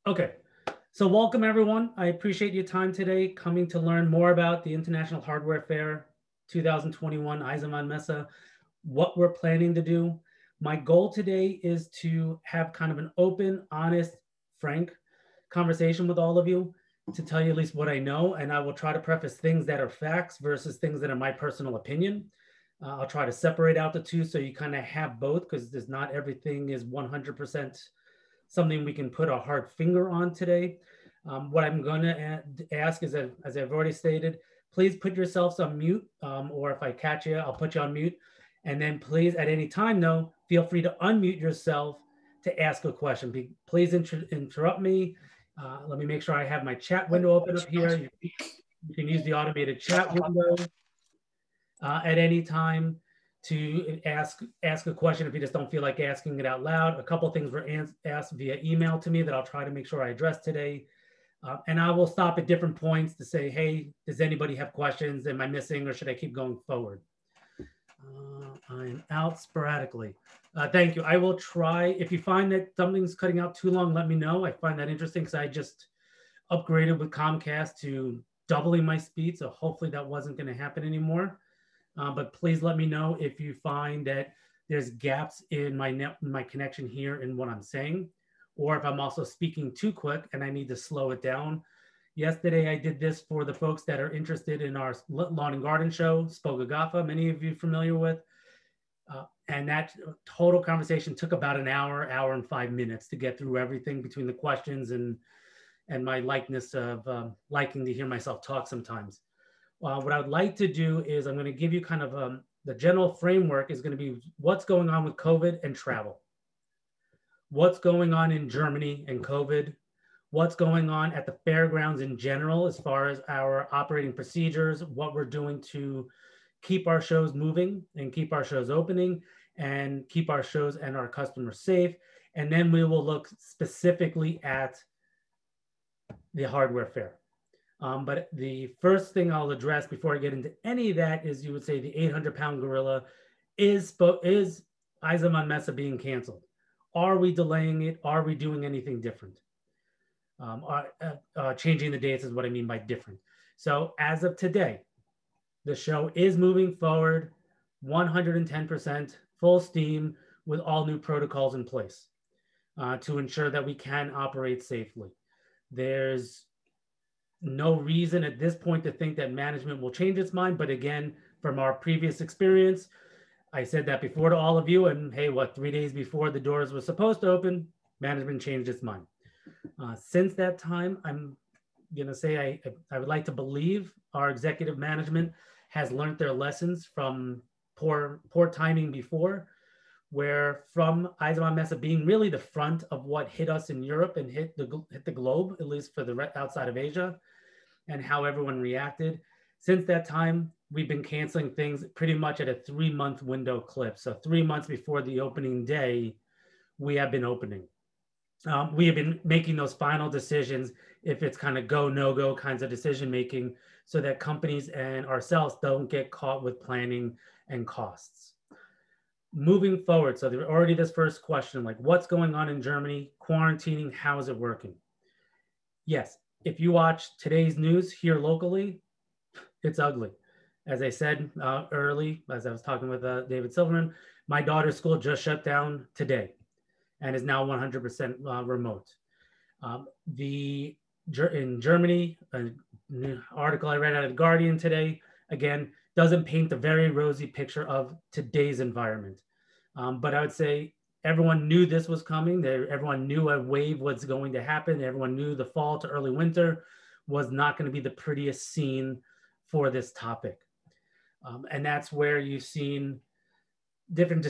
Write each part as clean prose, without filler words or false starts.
Okay, so welcome everyone. I appreciate your time today coming to learn more about the International Hardware Fair 2021 Koelnmesse, what we're planning to do. My goal today is to have kind of an open, honest, frank conversation with all of you to tell you at least what I know, and I will try to preface things that are facts versus things that are my personal opinion. I'll try to separate out the two so you kind of have both because there's not everything is 100% something we can put a hard finger on today. What I'm going to ask is, as I've already stated, please put yourselves on mute, or if I catch you, I'll put you on mute. And then please, at any time, though, feel free to unmute yourself to ask a question. Please interrupt me. Let me make sure I have my chat window open up here. You can use the automated chat window at any time to ask a question if you just don't feel like asking it out loud. A couple of things were asked via email to me that I'll try to make sure I address today. And I will stop at different points to say, hey, does anybody have questions? Am I missing or should I keep going forward? I'm out sporadically. Thank you. I will try. If you find that something's cutting out too long, let me know. I find that interesting because I just upgraded with Comcast to doubling my speed. So hopefully that wasn't going to happen anymore. But please let me know if you find that there's gaps in my connection here in what I'm saying, or if I'm also speaking too quick and I need to slow it down. Yesterday, I did this for the folks that are interested in our lawn and garden show, Spogagafa, many of you familiar with. And that total conversation took about an hour and 5 minutes to get through everything between the questions and my likeness of liking to hear myself talk sometimes. What I would like to do is I'm going to give you kind of the general framework is going to be what's going on with COVID and travel. What's going on in Germany and COVID. What's going on at the fairgrounds in general as far as our operating procedures, what we're doing to keep our shows moving and keep our shows opening and keep our shows and our customers safe. And then we will look specifically at the hardware fair. But the first thing I'll address before I get into any of that is you would say the 800-pound gorilla is Koelnmesse being canceled? Are we delaying it? Are we doing anything different? Changing the dates is what I mean by different. So as of today, the show is moving forward 110% full steam with all new protocols in place to ensure that we can operate safely. There's no reason at this point to think that management will change its mind. But again, from our previous experience, I said that before to all of you. And hey, 3 days before the doors were supposed to open, management changed its mind. Since that time, I'm going to say I would like to believe our executive management has learned their lessons from poor timing before, where from Koelnmesse being really the front of what hit us in Europe and hit the globe, at least for the outside of Asia, and how everyone reacted. Since that time, we've been canceling things pretty much at a 3-month window clip. So 3 months before the opening day, we have been opening. We have been making those final decisions if it's kind of go, no go kinds of decision making so that companies and ourselves don't get caught with planning and costs. Moving forward, so there's already this first question, like what's going on in Germany, quarantining, how is it working? Yes, if you watch today's news here locally, it's ugly. As I said early, as I was talking with David Silverman, my daughter's school just shut down today and is now 100% remote. In Germany, an article I read out of The Guardian today, again, doesn't paint a very rosy picture of today's environment. But I would say everyone knew this was coming. Everyone knew a wave was going to happen. Everyone knew the fall to early winter was not going to be the prettiest scene for this topic. And that's where you've seen different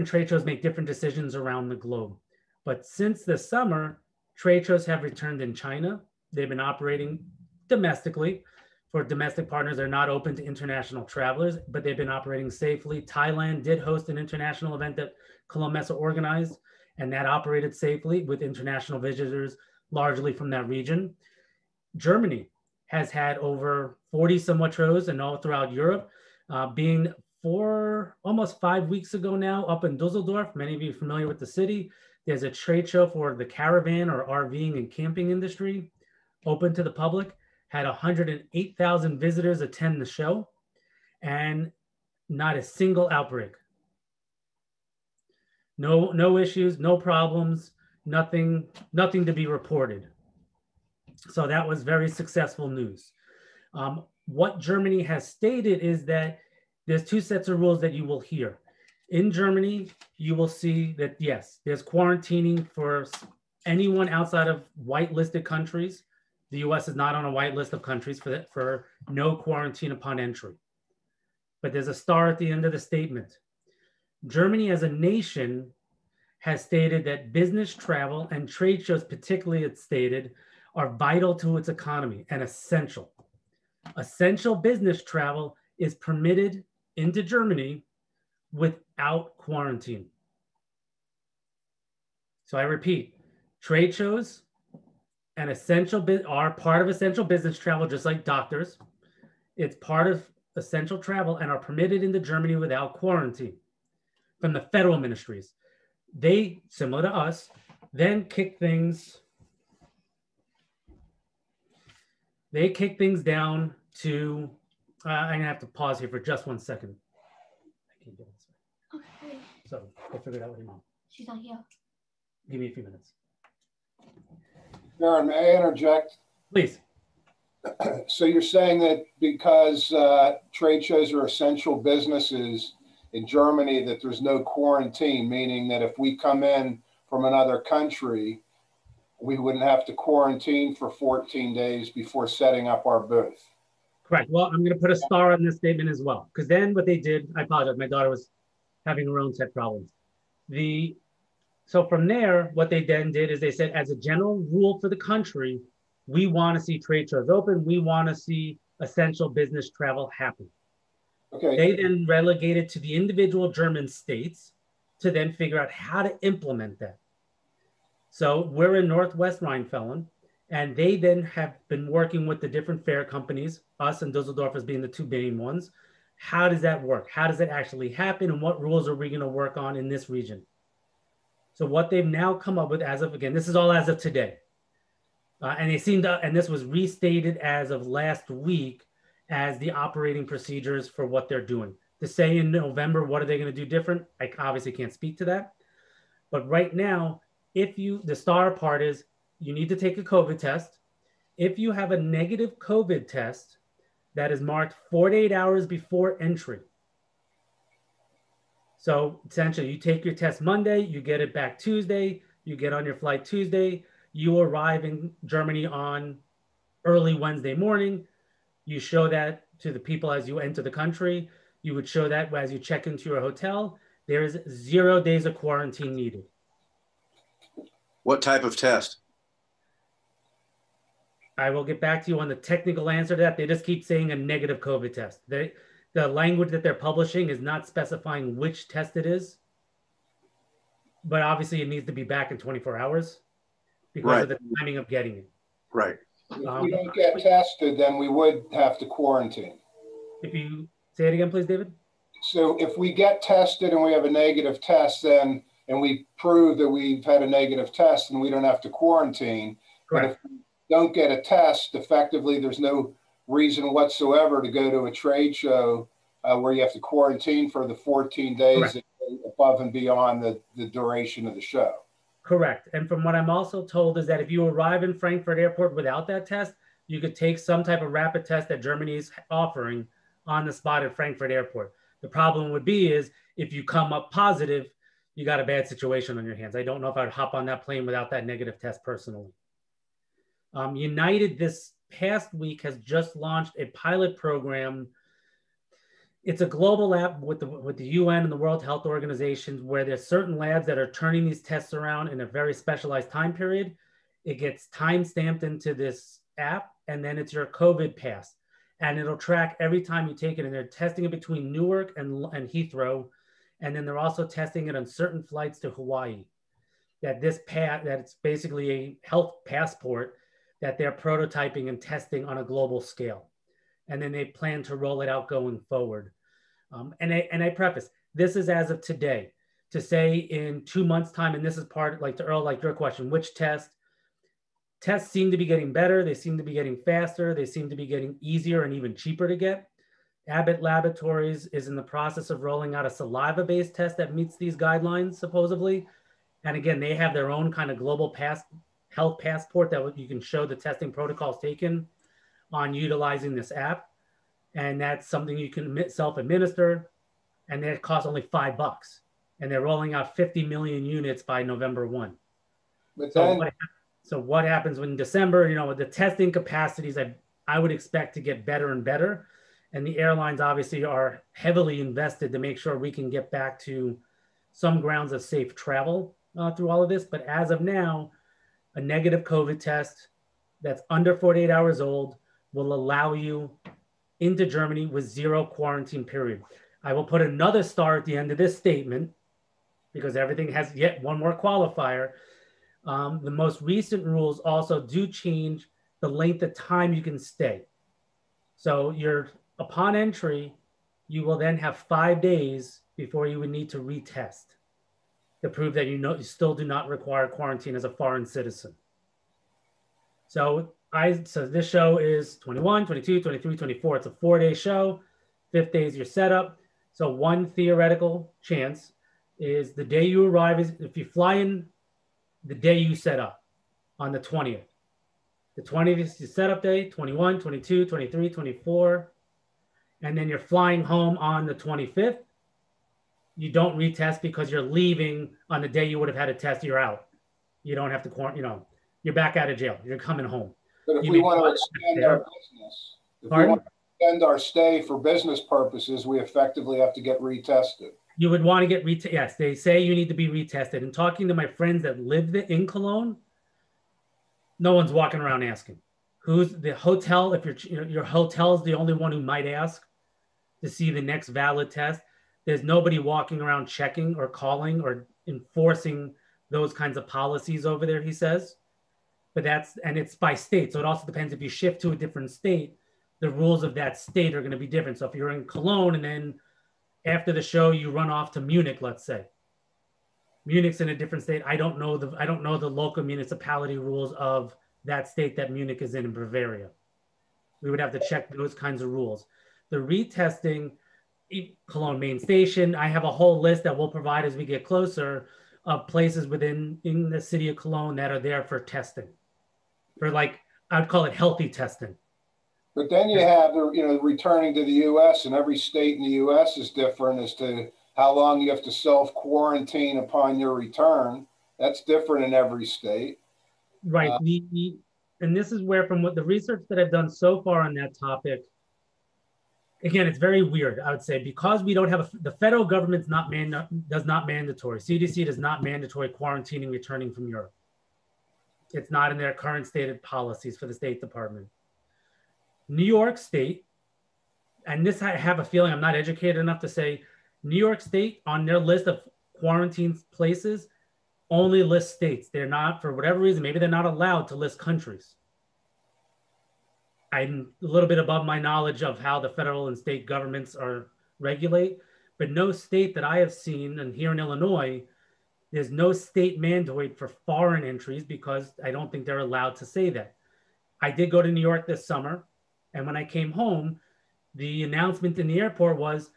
trade shows make different decisions around the globe. But since the summer, trade shows have returned in China. They've been operating domestically. For domestic partners, they're not open to international travelers, but they've been operating safely. Thailand did host an international event that Koelnmesse organized, and that operated safely with international visitors, largely from that region. Germany has had over 40 somewhat shows and all throughout Europe, being almost 5 weeks ago now up in Dusseldorf. Many of you are familiar with the city. There's a trade show for the caravan or RVing and camping industry, open to the public, had 108,000 visitors attend the show, and not a single outbreak. No issues, no problems, nothing to be reported. So that was very successful news. What Germany has stated is that there's two sets of rules that you will hear. In Germany, you will see that, yes, there's quarantining for anyone outside of whitelisted countries. The US is not on a white list of countries for no quarantine upon entry. But there's a star at the end of the statement. Germany as a nation has stated that business travel and trade shows, particularly it's stated, are vital to its economy and essential. Essential business travel is permitted into Germany without quarantine. So I repeat, trade shows and are part of essential business travel, just like doctors. It's part of essential travel and are permitted into Germany without quarantine from the federal ministries. They, similar to us, then kick things down to, I'm gonna have to pause here for just 1 second. I can't get this. Okay. So we'll figure it out with your mom. She's not here. Give me a few minutes. Darren, may I interject? Please. So you're saying that because trade shows are essential businesses in Germany, that there's no quarantine, meaning that if we come in from another country, we wouldn't have to quarantine for 14 days before setting up our booth. Correct. Well, I'm going to put a star on this statement as well, because then what they did, I apologize, my daughter was having her own tech problems. So from there, what they then did is they said, as a general rule for the country, we want to see trade shows open. We want to see essential business travel happen. Okay. They then relegated to the individual German states to then figure out how to implement that. So we're in Northwest Rheinfelden, and they then have been working with the different fair companies, us and Dusseldorf as being the two main ones. How does that work? How does it actually happen? And what rules are we going to work on in this region? So what they've now come up with as of, again, this is all as of today. And they seem to, and this was restated as of last week as the operating procedures for what they're doing. To say in November, what are they going to do different? I obviously can't speak to that. But right now, the star part is you need to take a COVID test. If you have a negative COVID test that is marked 48 hours before entry. So essentially you take your test Monday, you get it back Tuesday, you get on your flight Tuesday, you arrive in Germany on early Wednesday morning. You show that to the people as you enter the country. You would show that as you check into your hotel. There is 0 days of quarantine needed. What type of test? I will get back to you on the technical answer to that. They just keep saying a negative COVID test. The language that they're publishing is not specifying which test it is, but obviously it needs to be back in 24 hours because of the timing of getting it. Right. If we don't get tested, then we would have to quarantine. If you say it again, please, David. So if we get tested and we have a negative test, then, and we prove that we've had a negative test, and we don't have to quarantine. Correct. But if we don't get a test, effectively, there's no reason whatsoever to go to a trade show where you have to quarantine for the 14 days above and beyond the duration of the show. Correct. And from what I'm also told is that if you arrive in Frankfurt Airport without that test, you could take some type of rapid test that Germany is offering on the spot at Frankfurt Airport. The problem would be is if you come up positive, you got a bad situation on your hands. I don't know if I'd hop on that plane without that negative test personally. United this past week has just launched a pilot program. It's a global app with the UN and the World Health Organization where there's certain labs that are turning these tests around in a very specialized time period. It gets time stamped into this app, and then it's your COVID pass. And it'll track every time you take it. And they're testing it between Newark and Heathrow. And then they're also testing it on certain flights to Hawaii. That it's basically a health passport that they're prototyping and testing on a global scale. And then they plan to roll it out going forward. And I preface, this is as of today. to say in 2 months' time, and this is part, like to Earl, like your question, which tests seem to be getting better. They seem to be getting faster. They seem to be getting easier and even cheaper to get. Abbott Laboratories is in the process of rolling out a saliva-based test that meets these guidelines, supposedly. And again, they have their own kind of global health passport that you can show the testing protocols taken on utilizing this app. And that's something you can self-administer, and that costs only $5. And they're rolling out 50 million units by November 1. But So then, what happens when December, the testing capacities, I would expect to get better and better. And the airlines obviously are heavily invested to make sure we can get back to some grounds of safe travel through all of this. But as of now, a negative COVID test that's under 48 hours old will allow you into Germany with 0 quarantine period. I will put another star at the end of this statement because everything has yet one more qualifier. The most recent rules also do change the length of time you can stay. So upon entry, you will then have 5 days before you would need to retest to prove that you still do not require quarantine as a foreign citizen. So this show is 21, 22, 23, 24. It's a 4-day show. 5th day is your setup. So one theoretical chance is the day you arrive is if you fly in the day you set up on the 20th. The 20th is your setup day, 21, 22, 23, 24. And then you're flying home on the 25th. You don't retest because you're leaving on the day you would have had a test. You're out. You don't have to quarantine, you're back out of jail. You're coming home. but if we want to extend our business, if we want to extend our stay for business purposes, we effectively have to get retested. You would want to get retested. Yes, they say you need to be retested. And talking to my friends that live in Cologne, no one's walking around asking. Who's the hotel? If your hotel is the only one who might ask to see the next valid test, there's nobody walking around checking or calling or enforcing those kinds of policies over there, he says. But it's by state. So it also depends if you shift to a different state, the rules of that state are going to be different. So if you're in Cologne and then after the show you run off to Munich, let's say, Munich's in a different state. I don't know the local municipality rules of that state that Munich is in Bavaria. We would have to check those kinds of rules. The retesting, Cologne main station, I have a whole list that we'll provide as we get closer of places in the city of Cologne that are there for testing, for I'd call it healthy testing. But then you have returning to the U.S. and every state in the U.S. is different as to how long you have to self-quarantine upon your return. That's different in every state. Right. And this is where, from what the research that I've done so far on that topic, again, it's very weird, I would say, because we don't have the federal government's does not mandatory. CDC does not mandatory quarantining returning from Europe. It's not in their current stated policies for the State Department. New York State, and this I have a feeling I'm not educated enough to say, New York State on their list of quarantine places only lists states. They're not, for whatever reason, maybe they're not allowed to list countries. I'm a little bit above my knowledge of how the federal and state governments regulate, but no state that I have seen, and here in Illinois, there's no state mandate for foreign entries because I don't think they're allowed to say that. I did go to New York this summer, and when I came home, the announcement in the airport was,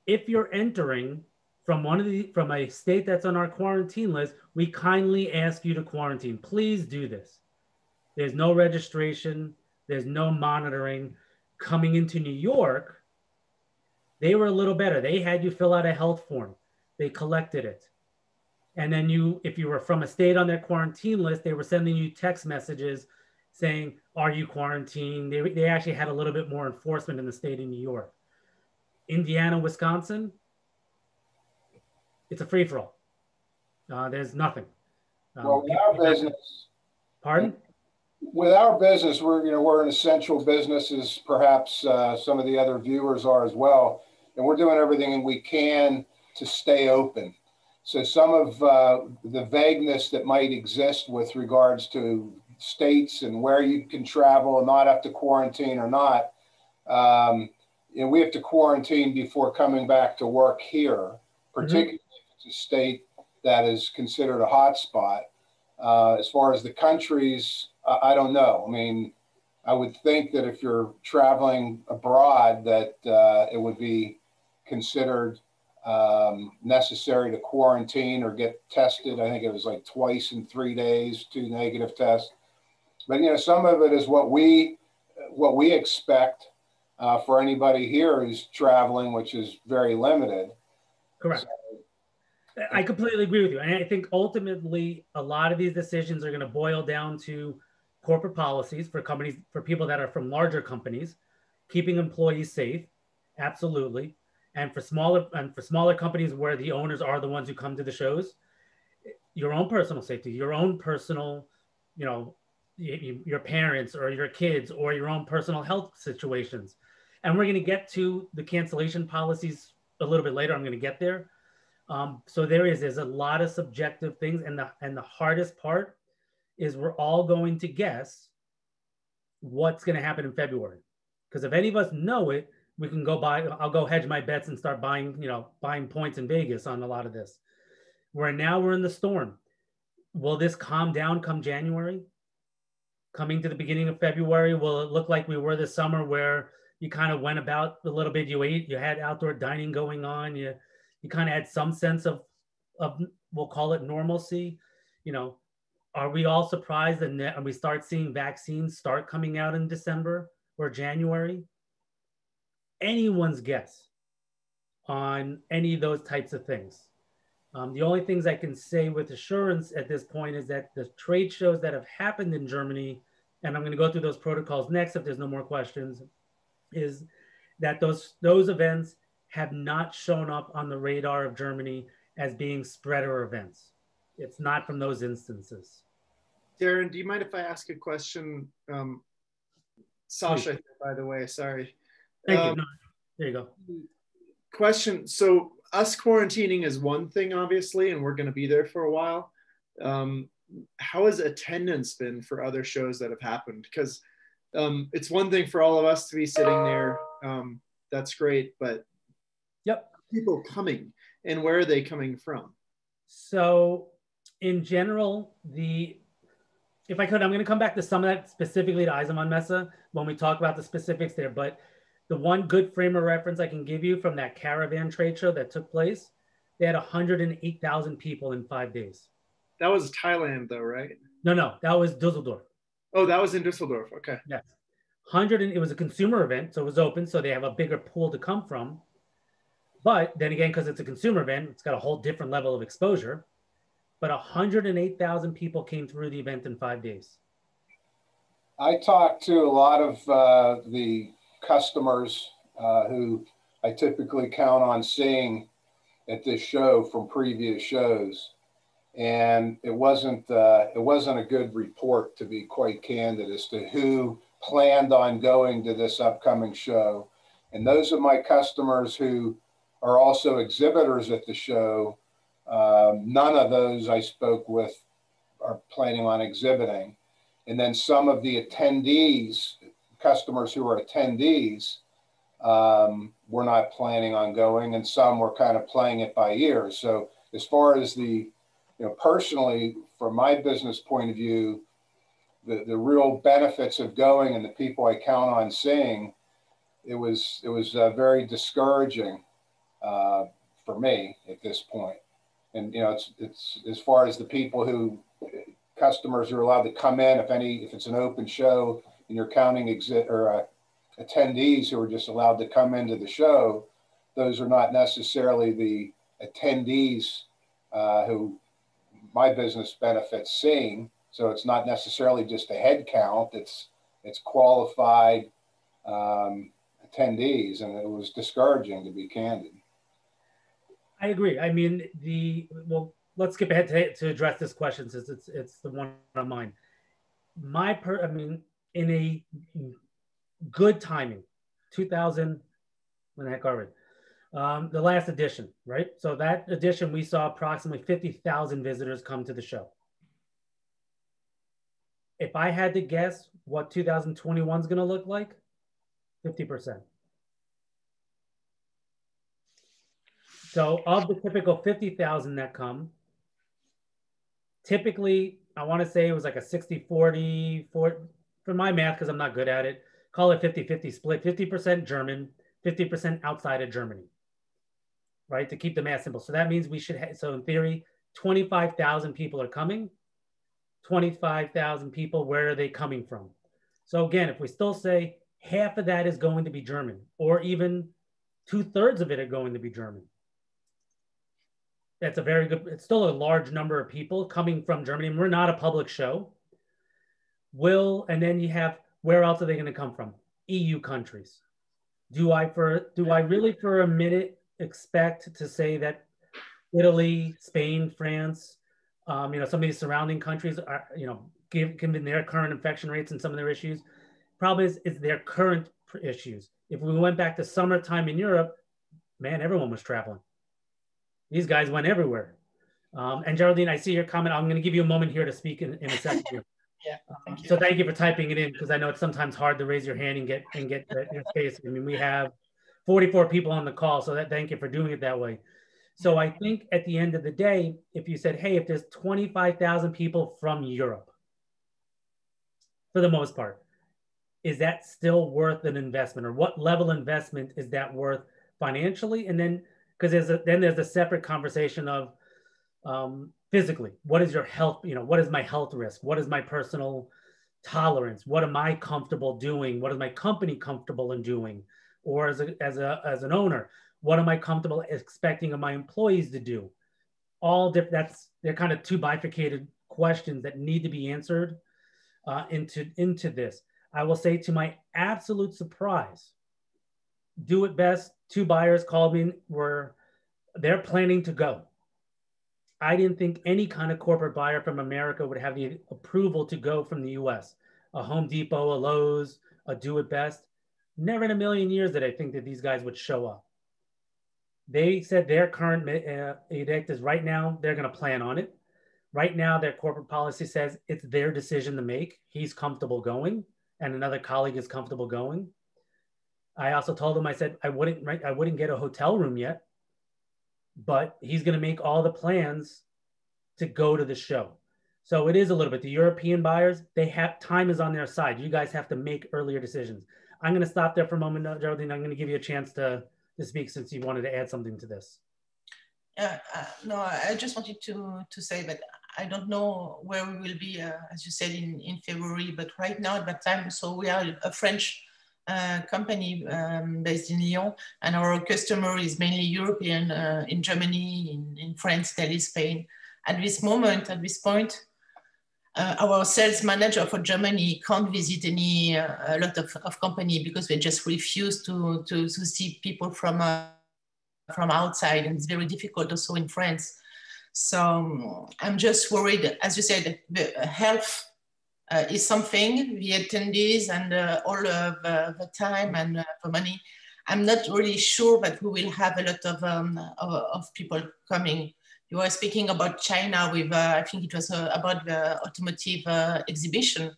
if you're entering from a state that's on our quarantine list, we kindly ask you to quarantine. Please do this. There's no registration. There's no monitoring. Coming into New York, they were a little better. They had you fill out a health form. They collected it. And then if you were from a state on their quarantine list, they were sending you text messages saying, are you quarantined? They actually had a little bit more enforcement in the state of New York. Indiana, Wisconsin, it's a free-for-all. There's nothing. Well, with our business, pardon? With our business, we're an essential business, as perhaps some of the other viewers are as well, and we're doing everything we can to stay open. So some of the vagueness that might exist with regards to states and where you can travel and not have to quarantine or not, we have to quarantine before coming back to work here, particularly if a state that is considered a hotspot. As far as the countries, I don't know. I mean, I would think that if you're traveling abroad, that it would be considered necessary to quarantine or get tested. I think it was like twice in 3 days, 2 negative tests. But some of it is what we expect for anybody here who's traveling, which is very limited. Correct. I completely agree with you. And I think ultimately a lot of these decisions are going to boil down to corporate policies for companies, for people that are from larger companies, keeping employees safe. Absolutely. And for smaller companies where the owners are the ones who come to the shows, your own personal safety, your own personal, your parents or your kids or your own personal health situations. And we're going to get to the cancellation policies a little bit later. I'm going to get there. So there's a lot of subjective things, and the hardest part is we're all going to guess what's going to happen in February, because if any of us know it, we can go buy. I'll go hedge my bets and start buying points in Vegas on a lot of this. Where now we're in the storm. Will this calm down come January? Coming to the beginning of February, will it look like we were this summer where you kind of went about a little bit, you ate, you had outdoor dining going on, you kind of had some sense of we'll call it normalcy? Are we all surprised and we start seeing vaccines start coming out in December or January? Anyone's guess on any of those types of things. The only things I can say with assurance at this point is that the trade shows that have happened in Germany, and I'm going to go through those protocols next if there's no more questions, is that those events have not shown up on the radar of Germany as being spreader events. It's not from those instances. Darren, do you mind if I ask a question? Sasha, by the way, sorry. Thank you. No, there you go. Question. So us quarantining is one thing, obviously, and we're going to be there for a while. How has attendance been for other shows that have happened? Because it's one thing for all of us to be sitting there. That's great, but people coming, and where are they coming from? So in general, if I could, I'm going to come back to some of that specifically to Eisenbahnmesse when we talk about the specifics there. But the one good frame of reference I can give you from that caravan trade show that took place, they had 108,000 people in 5 days. That was Thailand, though, right? No, that was Dusseldorf. Oh, that was in Dusseldorf. Okay. Yes. It was a consumer event, so it was open, so they have a bigger pool to come from. But then again, because it's a consumer event, it's got a whole different level of exposure. But 108,000 people came through the event in 5 days. I talked to a lot of the customers who I typically count on seeing at this show from previous shows, and it wasn't a good report, to be quite candid, as to who planned on going to this upcoming show. And those are my customers who are also exhibitors at the show. None of those I spoke with are planning on exhibiting. And then some of the attendees, customers who are attendees, were not planning on going, and some were kind of playing it by ear. So as far as personally, from my business point of view, the real benefits of going and the people I count on seeing, it was very discouraging for me at this point. And it's as far as the people customers who are allowed to come in, if it's an open show and you're counting attendees who are just allowed to come into the show, those are not necessarily the attendees who my business benefits seeing. So it's not necessarily just a head count, it's qualified attendees, and it was discouraging, to be candid. I agree. I mean, let's skip ahead to address this question since it's the one on mine. In a good timing, 2000, when the heck are we? The last edition, right? So that edition, we saw approximately 50,000 visitors come to the show. If I had to guess what 2021 is going to look like, 50%. So of the typical 50,000 that come, typically, I want to say it was like a 60-40 for my math, because I'm not good at it. Call it 50-50 split, 50% German, 50% outside of Germany, right? To keep the math simple. So that means we should, so in theory, 25,000 people are coming. 25,000 people, where are they coming from? So again, if we still say half of that is going to be German, or even 2/3 of it are going to be German, that's a very good, it's still a large number of people coming from Germany. And we're not a public show. And then you have, where else are they going to come from? EU countries. Do I really for a minute expect to say that Italy, Spain, France, some of these surrounding countries are, given their current infection rates and some of their issues, probably is their current issues. If we went back to summertime in Europe, man, everyone was traveling. These guys went everywhere. And Geraldine, I see your comment. I'm going to give you a moment here to speak in a second here. Yeah, thank you. So thank you for typing it in, because I know it's sometimes hard to raise your hand and get your space. I mean, we have 44 people on the call, so thank you for doing it that way. So I think at the end of the day, if you said, hey, if there's 25,000 people from Europe, for the most part, is that still worth an investment, or what level investment is that worth financially? And then, because there's a separate conversation of physically, what is your health, what is my health risk? What is my personal tolerance? What am I comfortable doing? What is my company comfortable in doing? Or as an owner, what am I comfortable expecting of my employees to do? They're kind of two bifurcated questions that need to be answered into this. I will say, to my absolute surprise, Do It Best, two buyers called me, they're planning to go. I didn't think any kind of corporate buyer from America would have the approval to go from the US. A Home Depot, a Lowe's, a Do It Best. Never in a million years did I think that these guys would show up. They said their current edict is right now, they're going to plan on it. Right now, their corporate policy says it's their decision to make. He's comfortable going, and another colleague is comfortable going. I also told him, I said, I wouldn't get a hotel room yet, but he's going to make all the plans to go to the show. So it is a little bit, the European buyers, time is on their side. You guys have to make earlier decisions. I'm going to stop there for a moment, Geraldine. I'm going to give you a chance to speak, since you wanted to add something to this. No, I just wanted to say that I don't know where we will be, as you said, in February, but right now at that time, so we are a French company based in Lyon, and our customer is mainly European, in Germany, in France, Italy, Spain. At this point, our sales manager for Germany can't visit a lot of company, because they just refuse to see people from outside, and it's very difficult also in France. So I'm just worried, as you said, the health is something, the attendees and all of the time and the money. I'm not really sure that we will have a lot of people coming. You were speaking about China with, I think it was about the automotive exhibition.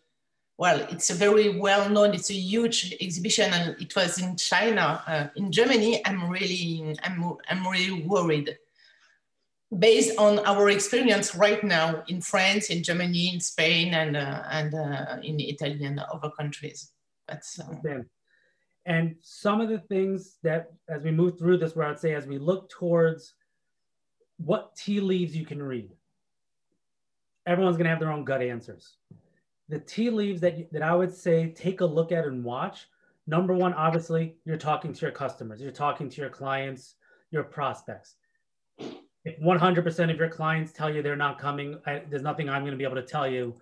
Well, it's a very well-known, it's a huge exhibition, and it was in China. In Germany, I'm really worried. Based on our experience right now in France, in Germany, in Spain, and in Italy and other countries. That's And some of the things that, as we move through this, where I'd say, as we look towards what tea leaves you can read, everyone's going to have their own gut answers. The tea leaves that I would say take a look at and watch. Number one, obviously, you're talking to your customers, you're talking to your clients, your prospects. If 100% of your clients tell you they're not coming, there's nothing I'm going to be able to tell you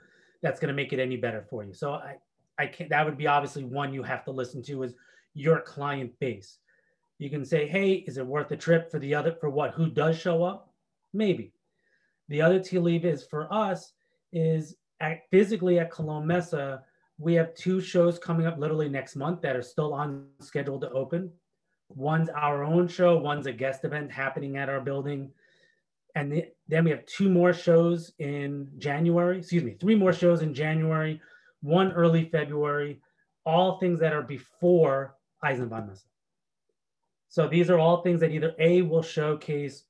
that's going to make it any better for you. So I can't, that would be obviously one you have to listen to, is your client base. You can say, hey, is it worth the trip who does show up? Maybe. The other tea leaf is, for us, is physically at Koelnmesse, we have 2 shows coming up literally next month that are still on schedule to open. One's our own show, one's a guest event happening at our building. And then we have 2 more shows in January, 3 more shows in January, 1 early February, all things that are before Eisenbahnmesse. So these are all things that either A, will showcase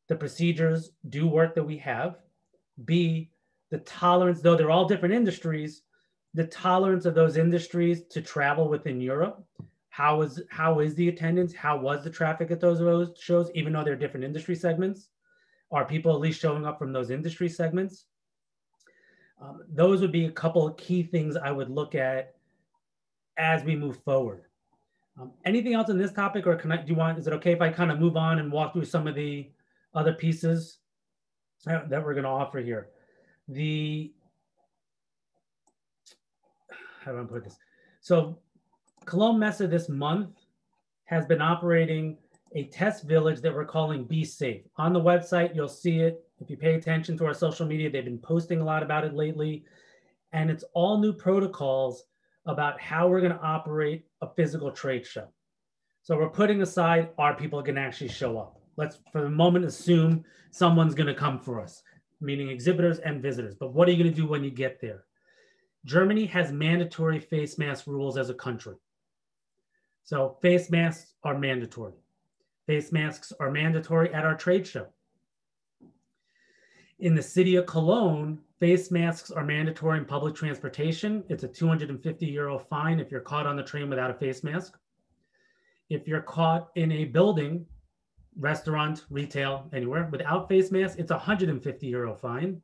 the procedures do work that we have, B, the tolerance, though they're all different industries, the tolerance of those industries to travel within Europe. How is the attendance? How was the traffic at those shows, even though they're different industry segments? Are people at least showing up from those industry segments? Those would be a couple of key things I would look at as we move forward. Anything else on this topic, or is it okay if I kind of move on and walk through some of the other pieces that we're going to offer here? How do I put this? So Koelnmesse this month has been operating a test village that we're calling Be Safe. On the website, you'll see it. If you pay attention to our social media, they've been posting a lot about it lately. And it's all new protocols about how we're going to operate a physical trade show. So we're putting aside, are people going to actually show up? Let's, for the moment, assume someone's going to come for us, meaning exhibitors and visitors. But what are you going to do when you get there? Germany has mandatory face mask rules as a country. So face masks are mandatory. Face masks are mandatory at our trade show. In the city of Cologne, face masks are mandatory in public transportation. It's a 250 euro fine if you're caught on the train without a face mask. If you're caught in a building, restaurant, retail, anywhere, without face mask, it's a 150 euro fine.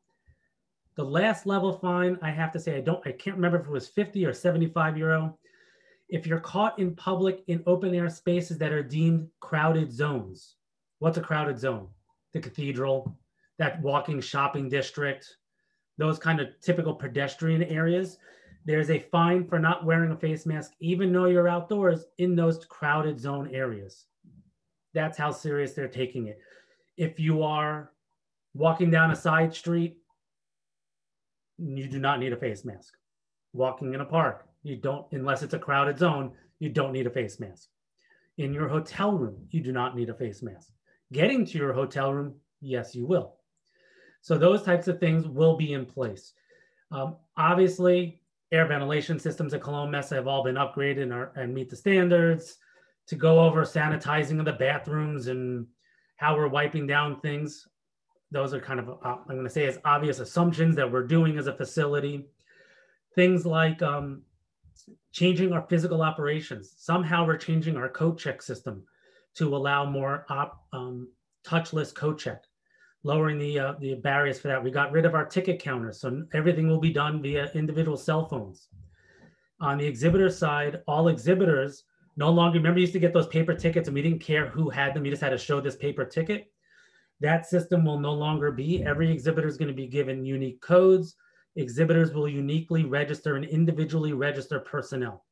The last level fine, I have to say, I can't remember if it was 50 or 75 euro. If you're caught in public in open air spaces that are deemed crowded zones. What's a crowded zone? The cathedral, that walking shopping district, those kind of typical pedestrian areas. There's a fine for not wearing a face mask, even though you're outdoors in those crowded zone areas. That's how serious they're taking it. If you are walking down a side street, you do not need a face mask. Walking in a park, you don't, unless it's a crowded zone, you don't need a face mask. In your hotel room, you do not need a face mask. Getting to your hotel room, yes, you will. So those types of things will be in place. Obviously, air ventilation systems at Koelnmesse have all been upgraded and meet the standards. To go over sanitizing of the bathrooms and how we're wiping down things, those are kind of, I'm going to say, as obvious assumptions that we're doing as a facility. Things like changing our physical operations. Somehow we're changing our code check system to allow more touchless code check, lowering the barriers for that. We got rid of our ticket counters, so everything will be done via individual cell phones. On the exhibitor side, all exhibitors no longer, remember, you used to get those paper tickets and we didn't care who had them. You just had to show this paper ticket. That system will no longer be. Every exhibitor is going to be given unique codes. Exhibitors will uniquely register and individually register personnel.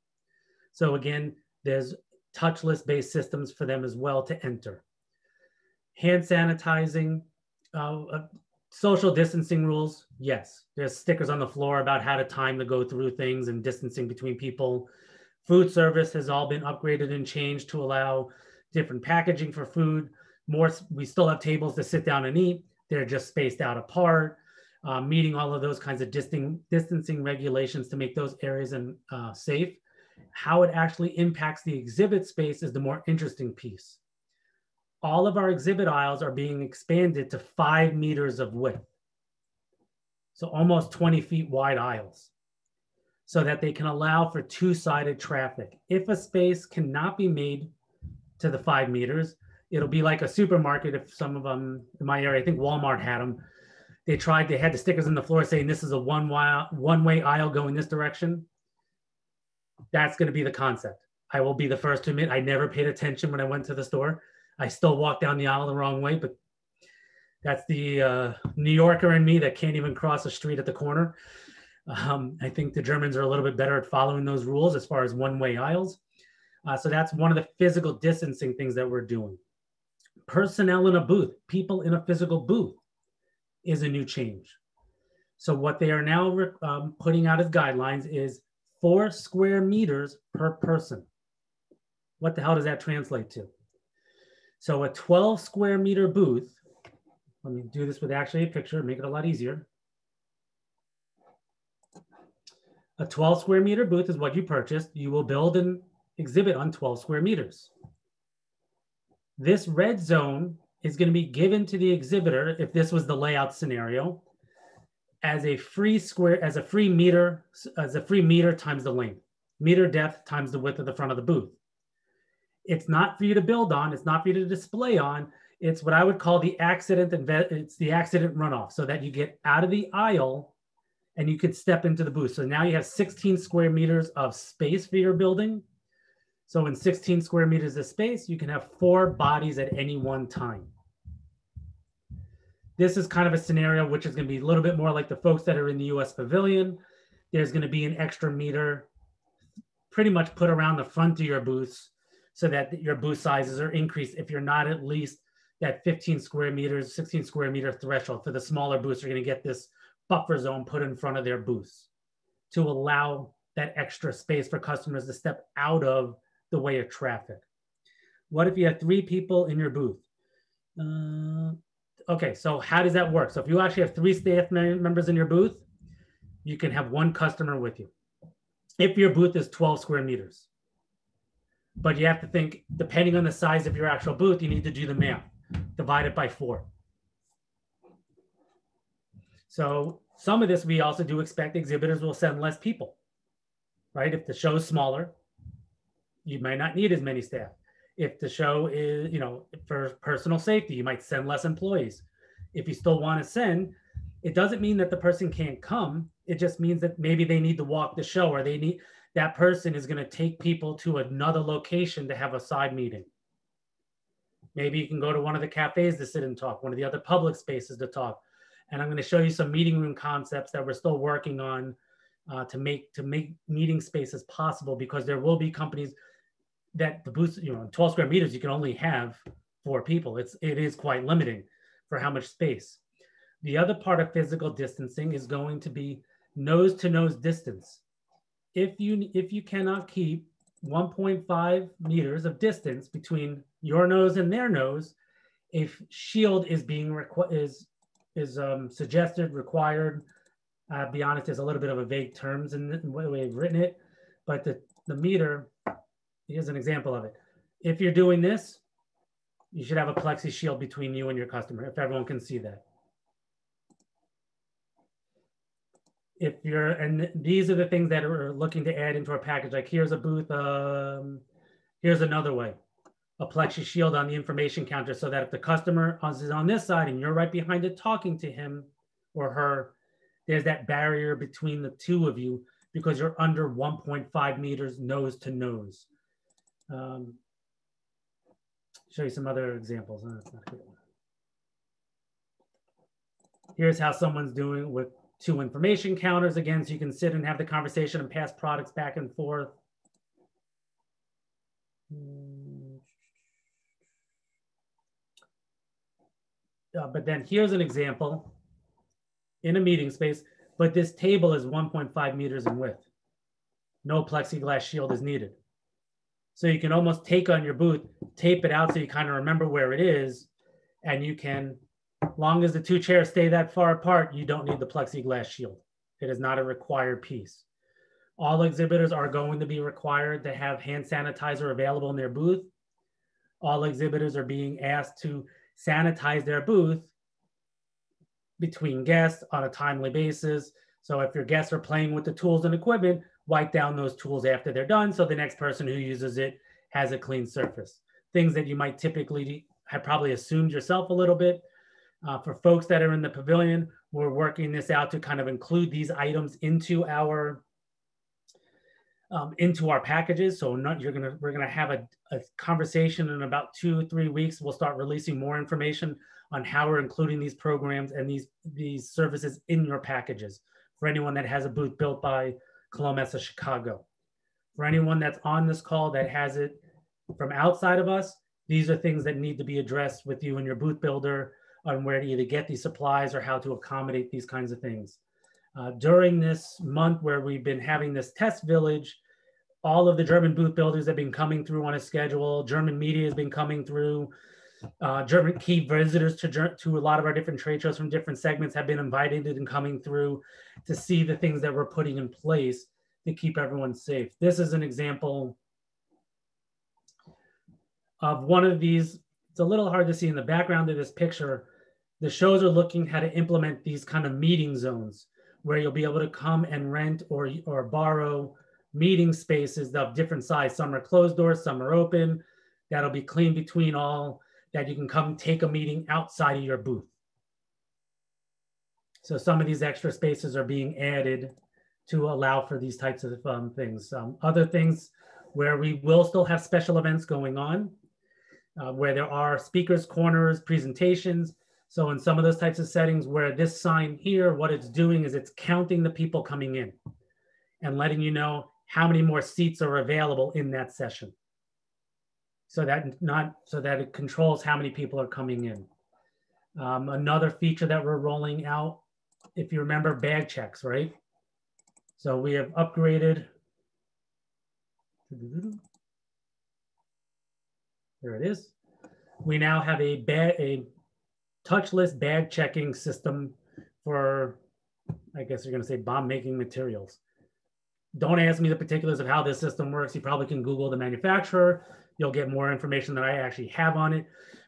So again, there's touchless based systems for them as well to enter. Hand sanitizing, social distancing rules, yes. There's stickers on the floor about how to time to go through things and distancing between people. Food service has all been upgraded and changed to allow different packaging for food. We still have tables to sit down and eat. They're just spaced out apart, meeting all of those kinds of distancing regulations to make those areas safe. How it actually impacts the exhibit space is the more interesting piece. All of our exhibit aisles are being expanded to 5 meters of width. So almost 20 feet wide aisles, so that they can allow for two-sided traffic. If a space cannot be made to the 5 meters, it'll be like a supermarket. If some of them in my area, I think Walmart had them. They had the stickers on the floor saying this is a one-way aisle going this direction. That's going to be the concept. I will be the first to admit I never paid attention when I went to the store. I still walked down the aisle the wrong way, but that's the New Yorker in me that can't even cross a street at the corner. I think the Germans are a little bit better at following those rules as far as one-way aisles. So that's one of the physical distancing things that we're doing. Personnel in a booth, people in a physical booth is a new change. So what they are now putting out as guidelines is 4 square meters per person. What the hell does that translate to? So a 12 square meter booth, let me do this with actually a picture, make it a lot easier. A 12 square meter booth is what you purchased. You will build an exhibit on 12 square meters. This red zone is going to be given to the exhibitor, if this was the layout scenario, as a free square, as a free meter times the length, meter depth times the width of the front of the booth. It's not for you to build on. It's not for you to display on. It's what I would call the accident, it's the accident runoff, so that you get out of the aisle and you could step into the booth. So now you have 16 square meters of space for your building. So in 16 square meters of space, you can have 4 bodies at any one time. This is kind of a scenario which is going to be a little bit more like the folks that are in the US Pavilion. There's going to be an extra meter pretty much put around the front of your booths so that your booth sizes are increased if you're not at least that 15 square meters, 16 square meter threshold. For the smaller booths, you're going to get this buffer zone put in front of their booths to allow that extra space for customers to step out of the way of traffic. What if you have 3 people in your booth? Okay, so how does that work? So if you actually have 3 staff members in your booth, you can have 1 customer with you. If your booth is 12 square meters. But you have to think, depending on the size of your actual booth, you need to do the math. Divide it by 4. So some of this, we also do expect exhibitors will send less people, right? If the show is smaller, you might not need as many staff. If the show is, for personal safety, you might send less employees. If you still want to send, it doesn't mean that the person can't come. It just means that maybe they need to walk the show, or that person is going to take people to another location to have a side meeting. Maybe you can go to one of the cafes to sit and talk, one of the other public spaces to talk. And I'm going to show you some meeting room concepts that we're still working on to make meeting spaces possible, because there will be companies that the booth, 12 square meters, you can only have 4 people. It is quite limiting for how much space. The other part of physical distancing is going to be nose to nose distance. If you cannot keep 1.5 meters of distance between your nose and their nose, a shield is being suggested, required. Be honest, there's a little bit of a vague terms in the way we've written it, but the meter, here's an example of it. If you're doing this, you should have a plexi shield between you and your customer, if everyone can see that. And these are the things that are looking to add into our package. Like here's a booth, here's another way, a plexi shield on the information counter, so that if the customer is on this side and you're right behind it talking to him or her, there's that barrier between the 2 of you because you're under 1.5 meters nose to nose. Show you some other examples. Here's how someone's doing with 2 information counters, again, so you can sit and have the conversation and pass products back and forth. But then here's an example in a meeting space, but this table is 1.5 meters in width. No plexiglass shield is needed. So you can almost take on your booth, tape it out so you kind of remember where it is, and you can, long as the 2 chairs stay that far apart, you don't need the plexiglass shield. It is not a required piece. All exhibitors are going to be required to have hand sanitizer available in their booth. All exhibitors are being asked to sanitize their booth between guests on a timely basis. So if your guests are playing with the tools and equipment, wipe down those tools after they're done so the next person who uses it has a clean surface. Things that you might typically have probably assumed yourself a little bit. For folks that are in the pavilion, we're working this out to kind of include these items into our packages. So we're gonna have a conversation in about 2 or 3 weeks. We'll start releasing more information on how we're including these programs and these services in your packages for anyone that has a booth built by Koelnmesse Chicago. For anyone that's on this call that has it from outside of us, these are things that need to be addressed with you and your booth builder on where to either get these supplies or how to accommodate these kinds of things. During this month where we've been having this test village, all of the German booth builders have been coming through on a schedule. German media has been coming through. German key visitors to a lot of our different trade shows from different segments have been invited and coming through to see the things that we're putting in place to keep everyone safe. This is an example of one of these it's a little hard to see in the background of this picture. The shows are looking how to implement these kind of meeting zones where you'll be able to come and rent or borrow meeting spaces of different size. Some are closed doors, some are open. That'll be clean between all, that you can come take a meeting outside of your booth. So some of these extra spaces are being added to allow for these types of things. Other things where we will still have special events going on, where there are speakers, corners, presentations. So in some of those types of settings where this sign here, what it's doing is it's counting the people coming in and letting you know how many more seats are available in that session. So that it controls how many people are coming in. Another feature that we're rolling out, if you remember, bag checks, right? So we have upgraded. There it is. We now have a touchless bag checking system for, I guess you're going to say, bomb making materials. Don't ask me the particulars of how this system works. You probably can Google the manufacturer. You'll get more information than I actually have on it.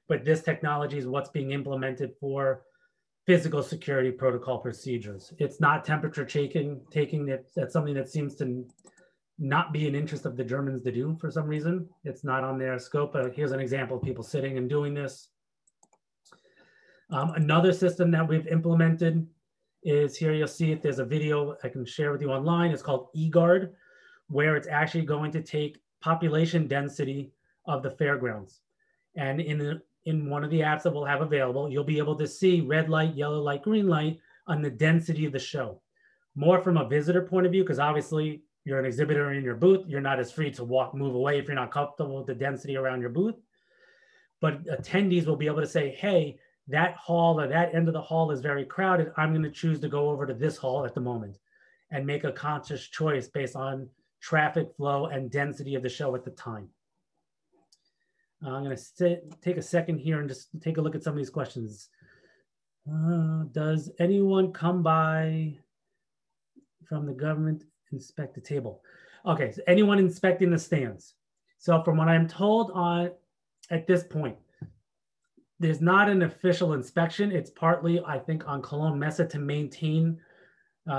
But this technology is what's being implemented for physical security protocol procedures. It's not temperature taking. That's something that seems to not be an interest of the Germans to do for some reason. It's not on their scope. Here's an example of people sitting and doing this. Another system that we've implemented is here. You'll see it. There's a video I can share with you online. It's called eGuard, where it's actually going to take population density of the fairgrounds. And in one of the apps that we'll have available, you'll be able to see red light, yellow light, green light on the density of the show. More from a visitor point of view, because obviously you're an exhibitor in your booth. You're not as free to move away if you're not comfortable with the density around your booth. But attendees will be able to say, hey, that hall or that end of the hall is very crowded. I'm going to choose to go over to this hall at the moment and make a conscious choice based on traffic flow and density of the show at the time. I'm going to take a second here and just take a look at some of these questions. Does anyone come by from the government inspect the table? Okay, so anyone inspecting the stands. So from what I'm told at this point, there's not an official inspection. It's partly, I think, on Koelnmesse to maintain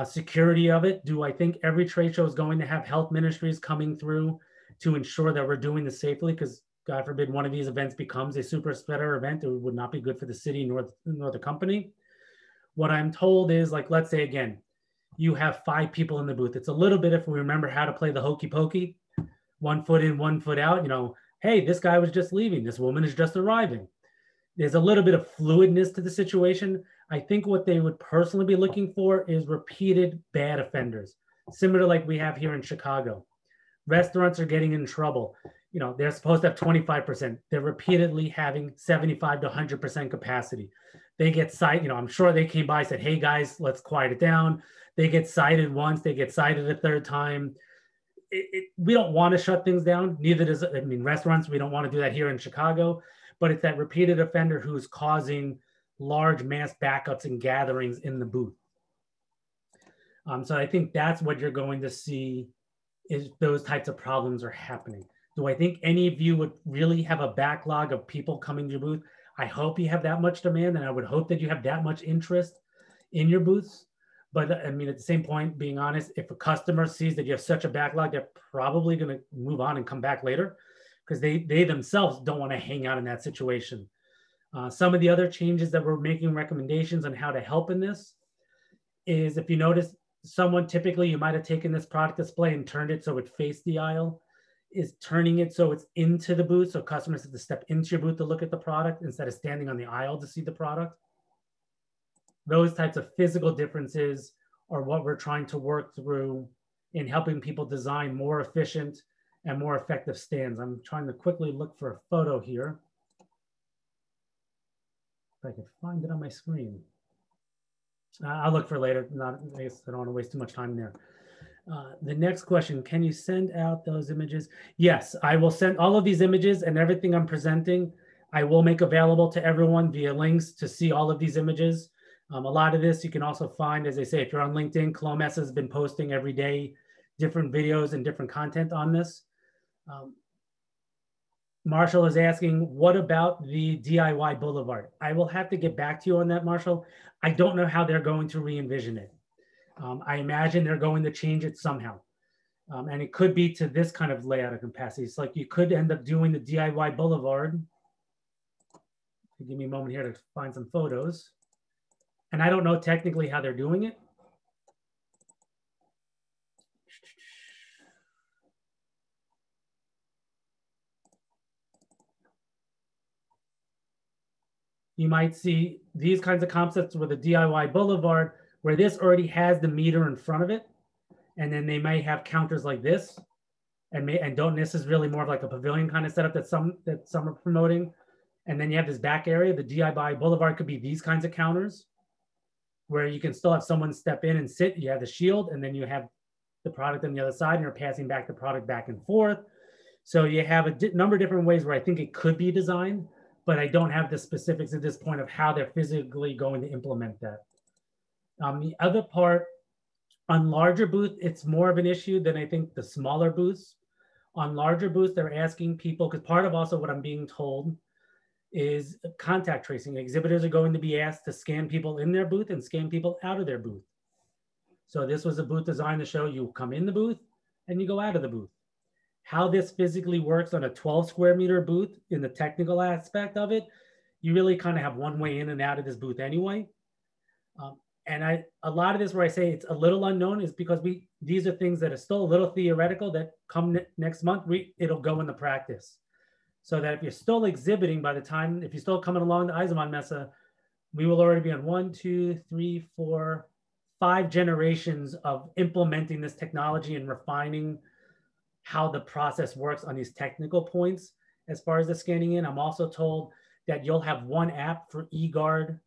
security of it. Do I think every trade show is going to have health ministries coming through to ensure that we're doing this safely? Because God forbid one of these events becomes a super spreader event. It would not be good for the city nor the company. What I'm told is, like, let's say again, you have 5 people in the booth. It's a little bit, if we remember how to play the hokey pokey, 1 foot in, 1 foot out, you know, hey, this guy was just leaving. This woman is just arriving. There's a little bit of fluidness to the situation. I think what they would personally be looking for is repeated bad offenders, similar to like we have here in Chicago. Restaurants are getting in trouble. You know, they're supposed to have 25%. They're repeatedly having 75 to 100% capacity. They get cited, you know, I'm sure they came by and said, hey guys, let's quiet it down. They get cited once, they get cited a third time. We don't want to shut things down. Neither does, I mean, restaurants, we don't want to do that here in Chicago, but it's that repeated offender who's causing large mass backups and gatherings in the booth. So I think that's what you're going to see is those types of problems are happening. Do I think any of you would really have a backlog of people coming to your booth? I hope you have that much demand, and I would hope that you have that much interest in your booths. But I mean, at the same point, being honest, if a customer sees that you have such a backlog, they're probably going to move on and come back later because they themselves don't want to hang out in that situation. Some of the other changes that we're making recommendations on how to help in this is, if you notice, someone typically, you might have taken this product display and turned it so it faced the aisle, is turning it so it's into the booth, so customers have to step into your booth to look at the product instead of standing on the aisle to see the product. Those types of physical differences are what we're trying to work through in helping people design more efficient and more effective stands. I'm trying to quickly look for a photo here. If I can find it on my screen. I'll look for later. I guess I don't want to waste too much time there. The next question, can you send out those images? Yes, I will send all of these images and everything I'm presenting. I will make available to everyone via links to see all of these images. A lot of this you can also find, as I say, if you're on LinkedIn, Koelnmesse has been posting every day different videos and different content on this. Marshall is asking, what about the DIY Boulevard? I will have to get back to you on that, Marshall. I don't know how they're going to re-envision it. I imagine they're going to change it somehow. And it could be to this kind of layout of capacity. It's like you could end up doing the DIY Boulevard. Give me a moment here to find some photos. And I don't know technically how they're doing it. You might see these kinds of concepts with a DIY Boulevard where this already has the meter in front of it. And then they may have counters like this and don't, this is really more of like a pavilion kind of setup that some are promoting. And then you have this back area. The DIY Boulevard could be these kinds of counters where you can still have someone step in and sit. You have the shield and then you have the product on the other side and you're passing back the product back and forth. So you have a number of different ways where I think it could be designed, but I don't have the specifics at this point of how they're physically going to implement that. The other part, on larger booths, it's more of an issue than I think the smaller booths. On larger booths, they're asking people, because part of also what I'm being told is contact tracing. Exhibitors are going to be asked to scan people in their booth and scan people out of their booth. So this was a booth designed to show you come in the booth and you go out of the booth. How this physically works on a 12 square meter booth in the technical aspect of it, you really kind of have one way in and out of this booth anyway. And a lot of this where I say it's a little unknown is because these are things that are still a little theoretical that come next month, it'll go into practice. So that if you're still exhibiting by the time, if you're still coming along the Eisenbahnmesse, we will already be on 1, 2, 3, 4, 5 generations of implementing this technology and refining how the process works on these technical points. As far as the scanning in, I'm also told that you'll have one app for eGuard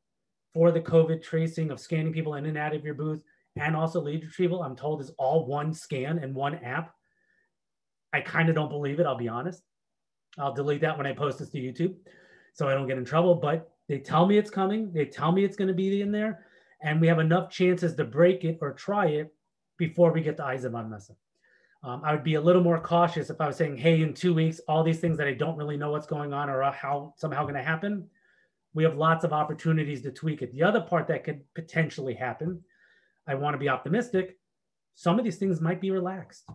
for the COVID tracing of scanning people in and out of your booth, and also lead retrieval. I'm told is all one scan and one app. I kind of don't believe it, I'll be honest. I'll delete that when I post this to YouTube so I don't get in trouble, but they tell me it's coming. They tell me it's going to be in there, and we have enough chances to break it or try it before we get to Eisenbahnmesse. I would be a little more cautious if I was saying, hey, in 2 weeks, all these things that I don't really know what's going on or how somehow going to happen, we have lots of opportunities to tweak it. The other part that could potentially happen, I want to be optimistic, some of these things might be relaxed.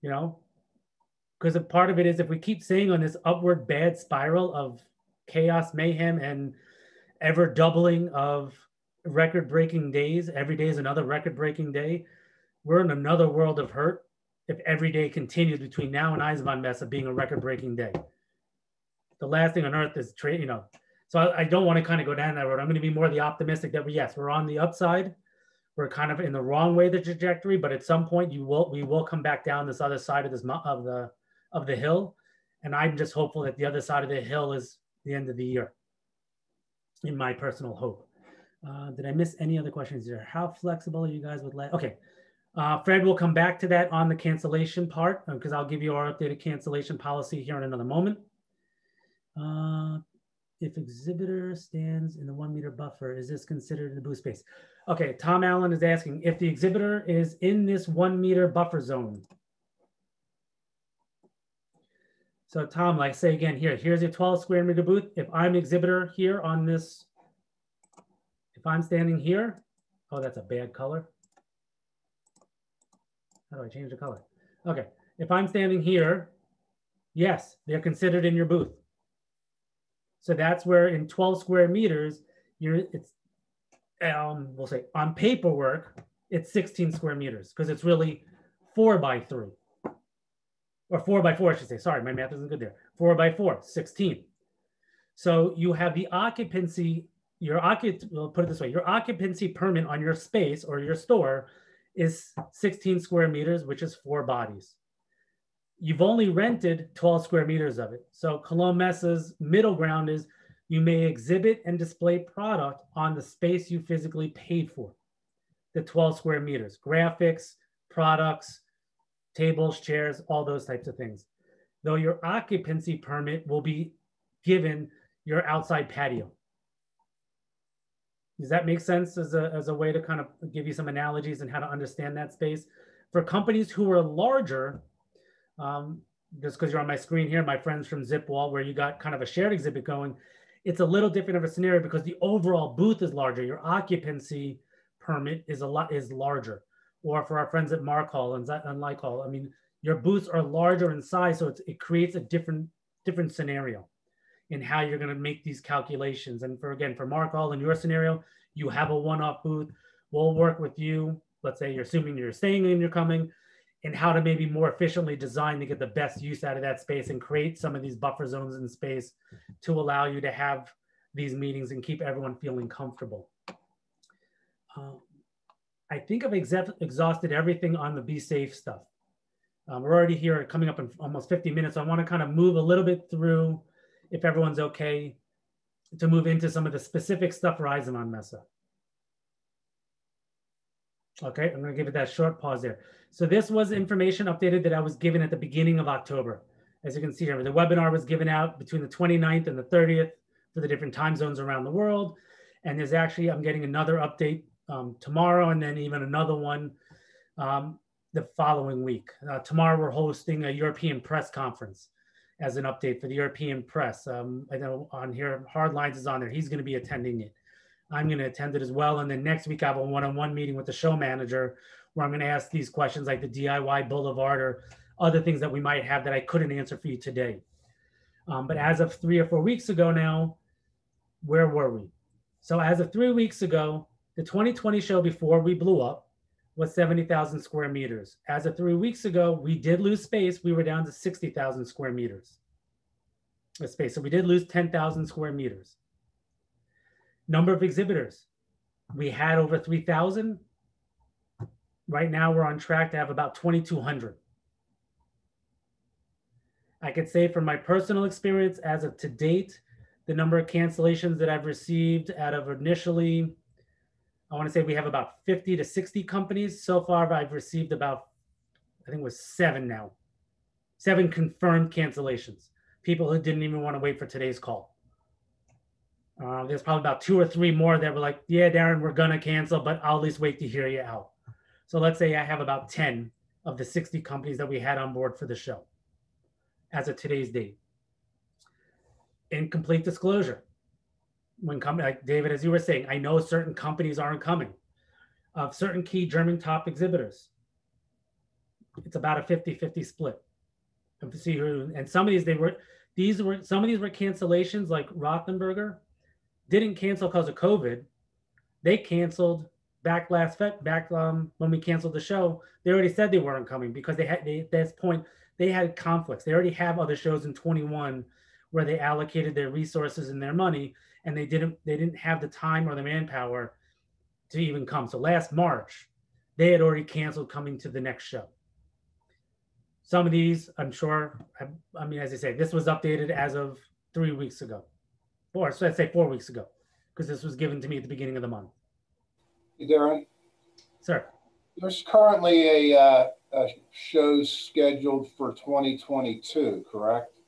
You know, because a part of it is if we keep staying on this upward bad spiral of chaos, mayhem, and ever doubling of record-breaking days, every day is another record-breaking day, we're in another world of hurt if every day continues between now and Eisenbahnmesse being a record-breaking day. The last thing on earth is trade, you know. So I don't want to kind of go down that road. I'm going to be more the optimistic that we're on the upside. We're kind of in the wrong way of the trajectory, but at some point we will come back down this other side of the hill. And I'm just hopeful that the other side of the hill is the end of the year, in my personal hope. Did I miss any other questions here? How flexible are you guys with okay. Fred will come back to that on the cancellation part because I'll give you our updated cancellation policy here in another moment. If exhibitor stands in the 1 meter buffer, is this considered a booth space? Okay, Tom Allen is asking if the exhibitor is in this 1 meter buffer zone. So Tom, like say again here, here's a 12 square meter booth. If I'm exhibitor here on this, if I'm standing here, oh, that's a bad color. How do I change the color? Okay, if I'm standing here, yes, they're considered in your booth. So that's where in 12 square meters, it's we'll say on paperwork, it's 16 square meters because it's really 4 by 3 or 4 by 4, I should say. Sorry, my math isn't good there. 4 by 4, 16. So you have the occupancy, we'll put it this way, your occupancy permit on your space or your store is 16 square meters, which is 4 bodies. You've only rented 12 square meters of it. So Koelnmesse's middle ground is you may exhibit and display product on the space you physically paid for, the 12 square meters, graphics, products, tables, chairs, all those types of things. Though your occupancy permit will be given your outside patio. Does that make sense as a way to kind of give you some analogies and how to understand that space? For companies who are larger, just because you're on my screen here, my friends from Zipwall, where you got kind of a shared exhibit going, it's a little different of a scenario because the overall booth is larger. Your occupancy permit is larger. Or for our friends at Mark Hall and Like Hall, I mean, your booths are larger in size, so it creates a different scenario in how you're going to make these calculations. And for Mark Hall, in your scenario, you have a one-off booth. We'll work with you. Let's say you're assuming you're staying and you're coming, and how to maybe more efficiently design to get the best use out of that space and create some of these buffer zones in space to allow you to have these meetings and keep everyone feeling comfortable. I think I've exhausted everything on the be safe stuff. We're already here coming up in almost 50 minutes. So I want to kind of move a little bit through, if everyone's okay, to move into some of the specific stuff for Eisenman-Messe. Okay, I'm going to give it that short pause there. So this was information updated that I was given at the beginning of October. As you can see here, the webinar was given out between the 29th and the 30th for the different time zones around the world. And there's actually, I'm getting another update tomorrow, and then even another one the following week. Tomorrow, we're hosting a European press conference as an update for the European press. I know on here, Hardlines is on there. He's going to be attending it. I'm going to attend it as well. And then next week, I have a one-on-one meeting with the show manager where I'm going to ask these questions like the DIY Boulevard or other things that we might have that I couldn't answer for you today. But as of 3 or 4 weeks ago now, where were we? So as of 3 weeks ago, the 2020 show before we blew up was 70,000 square meters. As of 3 weeks ago, we did lose space. We were down to 60,000 square meters of space. So we did lose 10,000 square meters. Number of exhibitors, we had over 3,000. Right now, we're on track to have about 2,200. I could say from my personal experience, as of to date, the number of cancellations that I've received out of initially, I want to say we have about 50 to 60 companies. So far, I've received about, I think it was 7 now. 7 confirmed cancellations. People who didn't even want to wait for today's call. There's probably about 2 or 3 more that were like, yeah, Darren, we're going to cancel, but I'll at least wait to hear you out. So let's say I have about 10 of the 60 companies that we had on board for the show as of today's date. In complete disclosure, when coming, like David, as you were saying, I know certain companies aren't coming. Of certain key German top exhibitors, it's about a 50-50 split. And some of these were cancellations, like Rothenberger didn't cancel because of COVID. They canceled back when we canceled the show. They already said they weren't coming because at this point they had conflicts. They already have other shows in 21 where they allocated their resources and their money, and they didn't have the time or the manpower to even come. So last March, they had already canceled coming to the next show. Some of these, I'm sure, I mean, as I say, this was updated as of 3 weeks ago, or so I'd say 4 weeks ago, because this was given to me at the beginning of the month. Hey, Darren. Sir. There's currently a show scheduled for 2022, correct?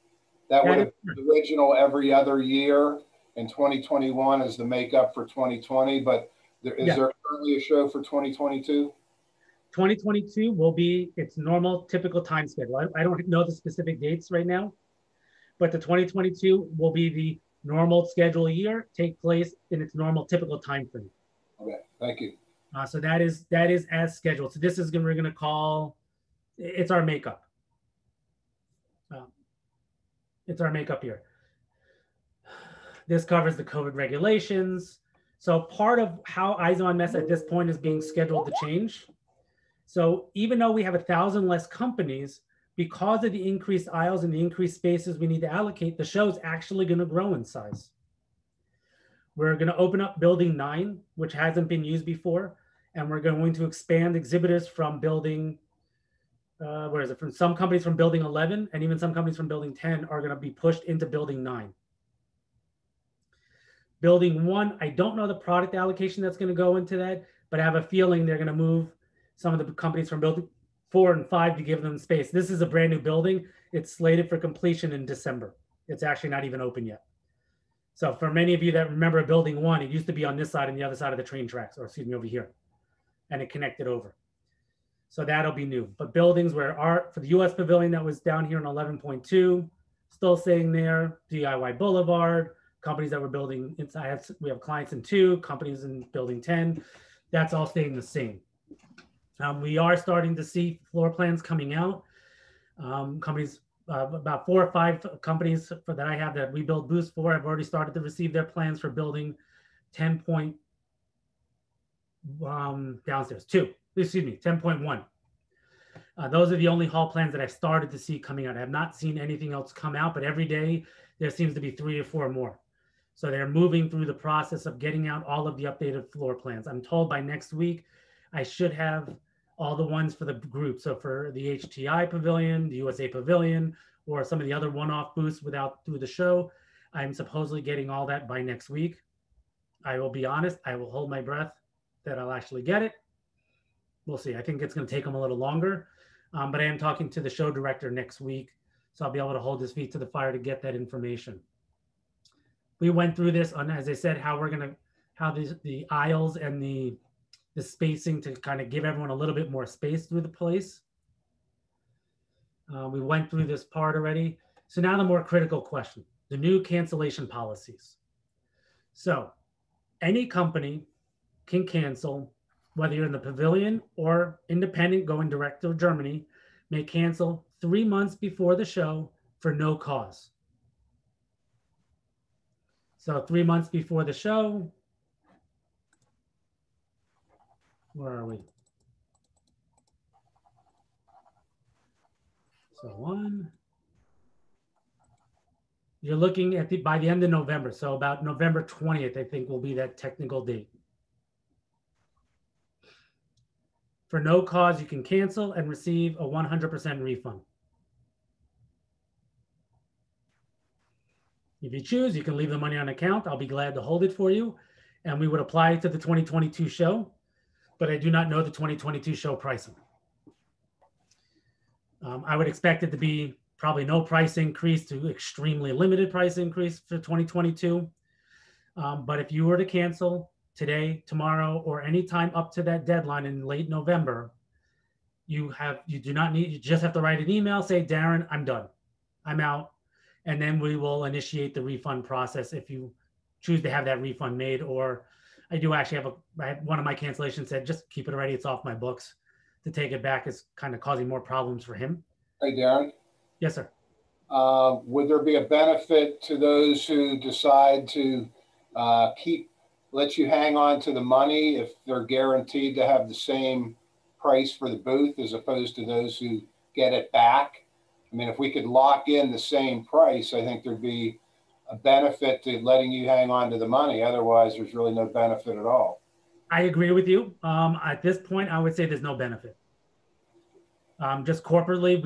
That would have been the original every other year, and 2021 is the makeup for 2020, but is there currently a show for 2022? 2022 will be its normal, typical time schedule. I don't know the specific dates right now, but the 2022 will be the normal schedule year, take place in its normal, typical time frame. Okay, thank you. So that is as scheduled. So this is we're going to call, it's our makeup. It's our makeup year. This covers the COVID regulations. So part of how Eisenman-Messe at this point is being scheduled to change. So even though we have 1,000 less companies, because of the increased aisles and the increased spaces we need to allocate, the show is actually going to grow in size. We're going to open up building 9, which hasn't been used before. And we're going to expand exhibitors from building, from some companies from building 11, and even some companies from building 10 are going to be pushed into building 9. Building 1, I don't know the product allocation that's going to go into that, but I have a feeling they're going to move some of the companies from building 4 and 5 to give them space. This is a brand new building. It's slated for completion in December. It's actually not even open yet. So for many of you that remember building 1, it used to be on this side and the other side of the train tracks, or excuse me, over here. And it connected over. So that'll be new. But buildings where art for the US Pavilion that was down here in 11.2, still staying there. DIY Boulevard, companies that were building inside. We have clients in 2, companies in building 10. That's all staying the same. We are starting to see floor plans coming out. Companies, about 4 or 5 companies that I have that we build booths for have already started to receive their plans for building 10 point downstairs 2. Excuse me, 10.1. Those are the only hall plans that I've started to see coming out. I have not seen anything else come out, but every day there seems to be 3 or 4 more. So they're moving through the process of getting out all of the updated floor plans. I'm told by next week I should have all the ones for the group. So for the HTI Pavilion, the USA Pavilion, or some of the other one-off booths through the show, I'm supposedly getting all that by next week. I will be honest, I will hold my breath that I'll actually get it. We'll see. I think it's going to take them a little longer, but I am talking to the show director next week, so I'll be able to hold his feet to the fire to get that information. We went through this on, as I said, how the aisles and the spacing to kind of give everyone a little bit more space through the place. We went through this part already. So now the more critical question, the new cancellation policies. So any company can cancel, whether you're in the pavilion or independent going direct to Germany, may cancel 3 months before the show for no cause. So 3 months before the show, where are we? So you're looking at by the end of November. So about November 20th, I think will be that technical date. For no cause, you can cancel and receive a 100% refund. If you choose, you can leave the money on account. I'll be glad to hold it for you. And we would apply it to the 2022 show, but I do not know the 2022 show pricing. I would expect it to be probably no price increase to extremely limited price increase for 2022. But if you were to cancel today, tomorrow, or any time up to that deadline in late November, you just have to write an email, say, Darren, I'm done, I'm out. And then we will initiate the refund process if you choose to have that refund made. Or I do actually have one of my cancellations said, just keep it ready. It's off my books. To take it back is kind of causing more problems for him. Hey, Darren. Yes, sir. Would there be a benefit to those who decide to let you hang on to the money if they're guaranteed to have the same price for the booth as opposed to those who get it back? I mean, if we could lock in the same price, I think there'd be a benefit to letting you hang on to the money. Otherwise, there's really no benefit at all. I agree with you. At this point, I would say there's no benefit. Just corporately,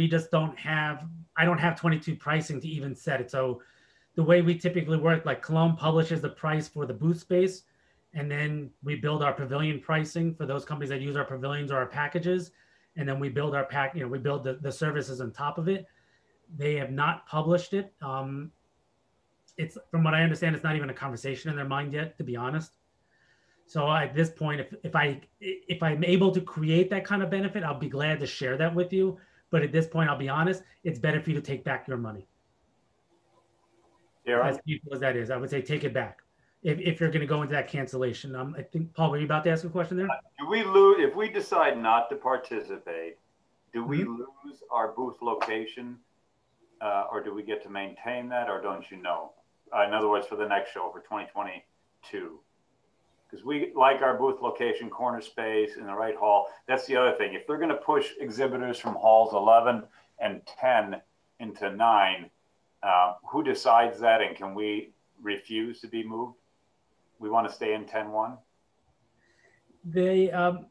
I don't have 22 pricing to even set it. So the way we typically work, like Cologne publishes the price for the booth space, and then we build our pavilion pricing for those companies that use our pavilions or our packages. And then we build our we build the services on top of it. They have not published it. It's, from what I understand, it's not even a conversation in their mind yet, to be honest. So at this point, if I'm able to create that kind of benefit, I'll be glad to share that with you. But at this point, I'll be honest, it's better for you to take back your money. Yeah. As people as that is, I would say take it back if you're going to go into that cancellation. I think, Paul, were you about to ask a question there? Do we lose if we decide not to participate? Do we lose our booth location, or do we get to maintain that, or don't you know? In other words, for the next show for 2022. Because we like our booth location, corner space in the right hall. That's the other thing. If they're going to push exhibitors from halls 11 and 10 into 9, who decides that, and can we refuse to be moved? We want to stay in 10-1? They a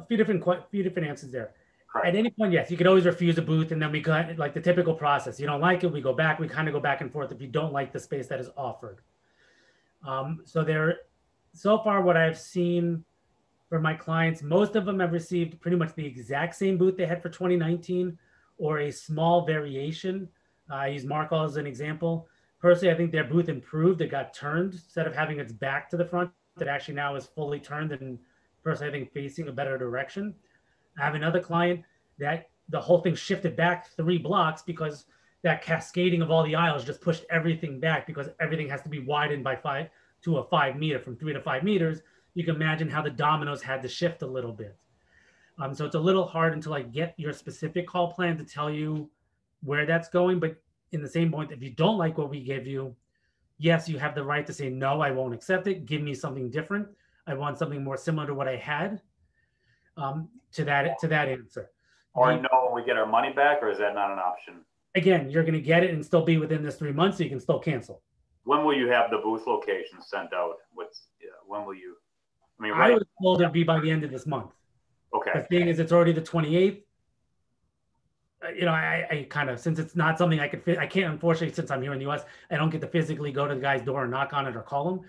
few different answers there. Correct. At any point, yes, you could always refuse a booth, and then we got like the typical process. You don't like it, we go back. We kind of go back and forth if you don't like the space that is offered. So far, what I've seen for my clients, most of them have received pretty much the exact same booth they had for 2019 or a small variation. I use Markle as an example. Personally, I think their booth improved. It got turned instead of having its back to the front. It actually now is fully turned and personally, I think facing a better direction. I have another client that the whole thing shifted back 3 blocks because that cascading of all the aisles just pushed everything back because everything has to be widened by 5 meter from 3 to 5 meters. You can imagine how the dominoes had to shift a little bit. So it's a little hard until I get your specific call plan to tell you where that's going. But in the same point, if you don't like what we give you, yes, you have the right to say, no, I won't accept it. Give me something different. I want something more similar to what I had. To that answer. Or no, we get our money back, or is that not an option? Again, you're going to get it and still be within this 3 months, so you can still cancel. When will you have the booth location sent out? When will you? I mean, I was told it'd be by the end of this month. Okay. The thing is, it's already the 28th. I kind of, since it's not something I can't, unfortunately, since I'm here in the US, I don't get to physically go to the guy's door and knock on it or call him.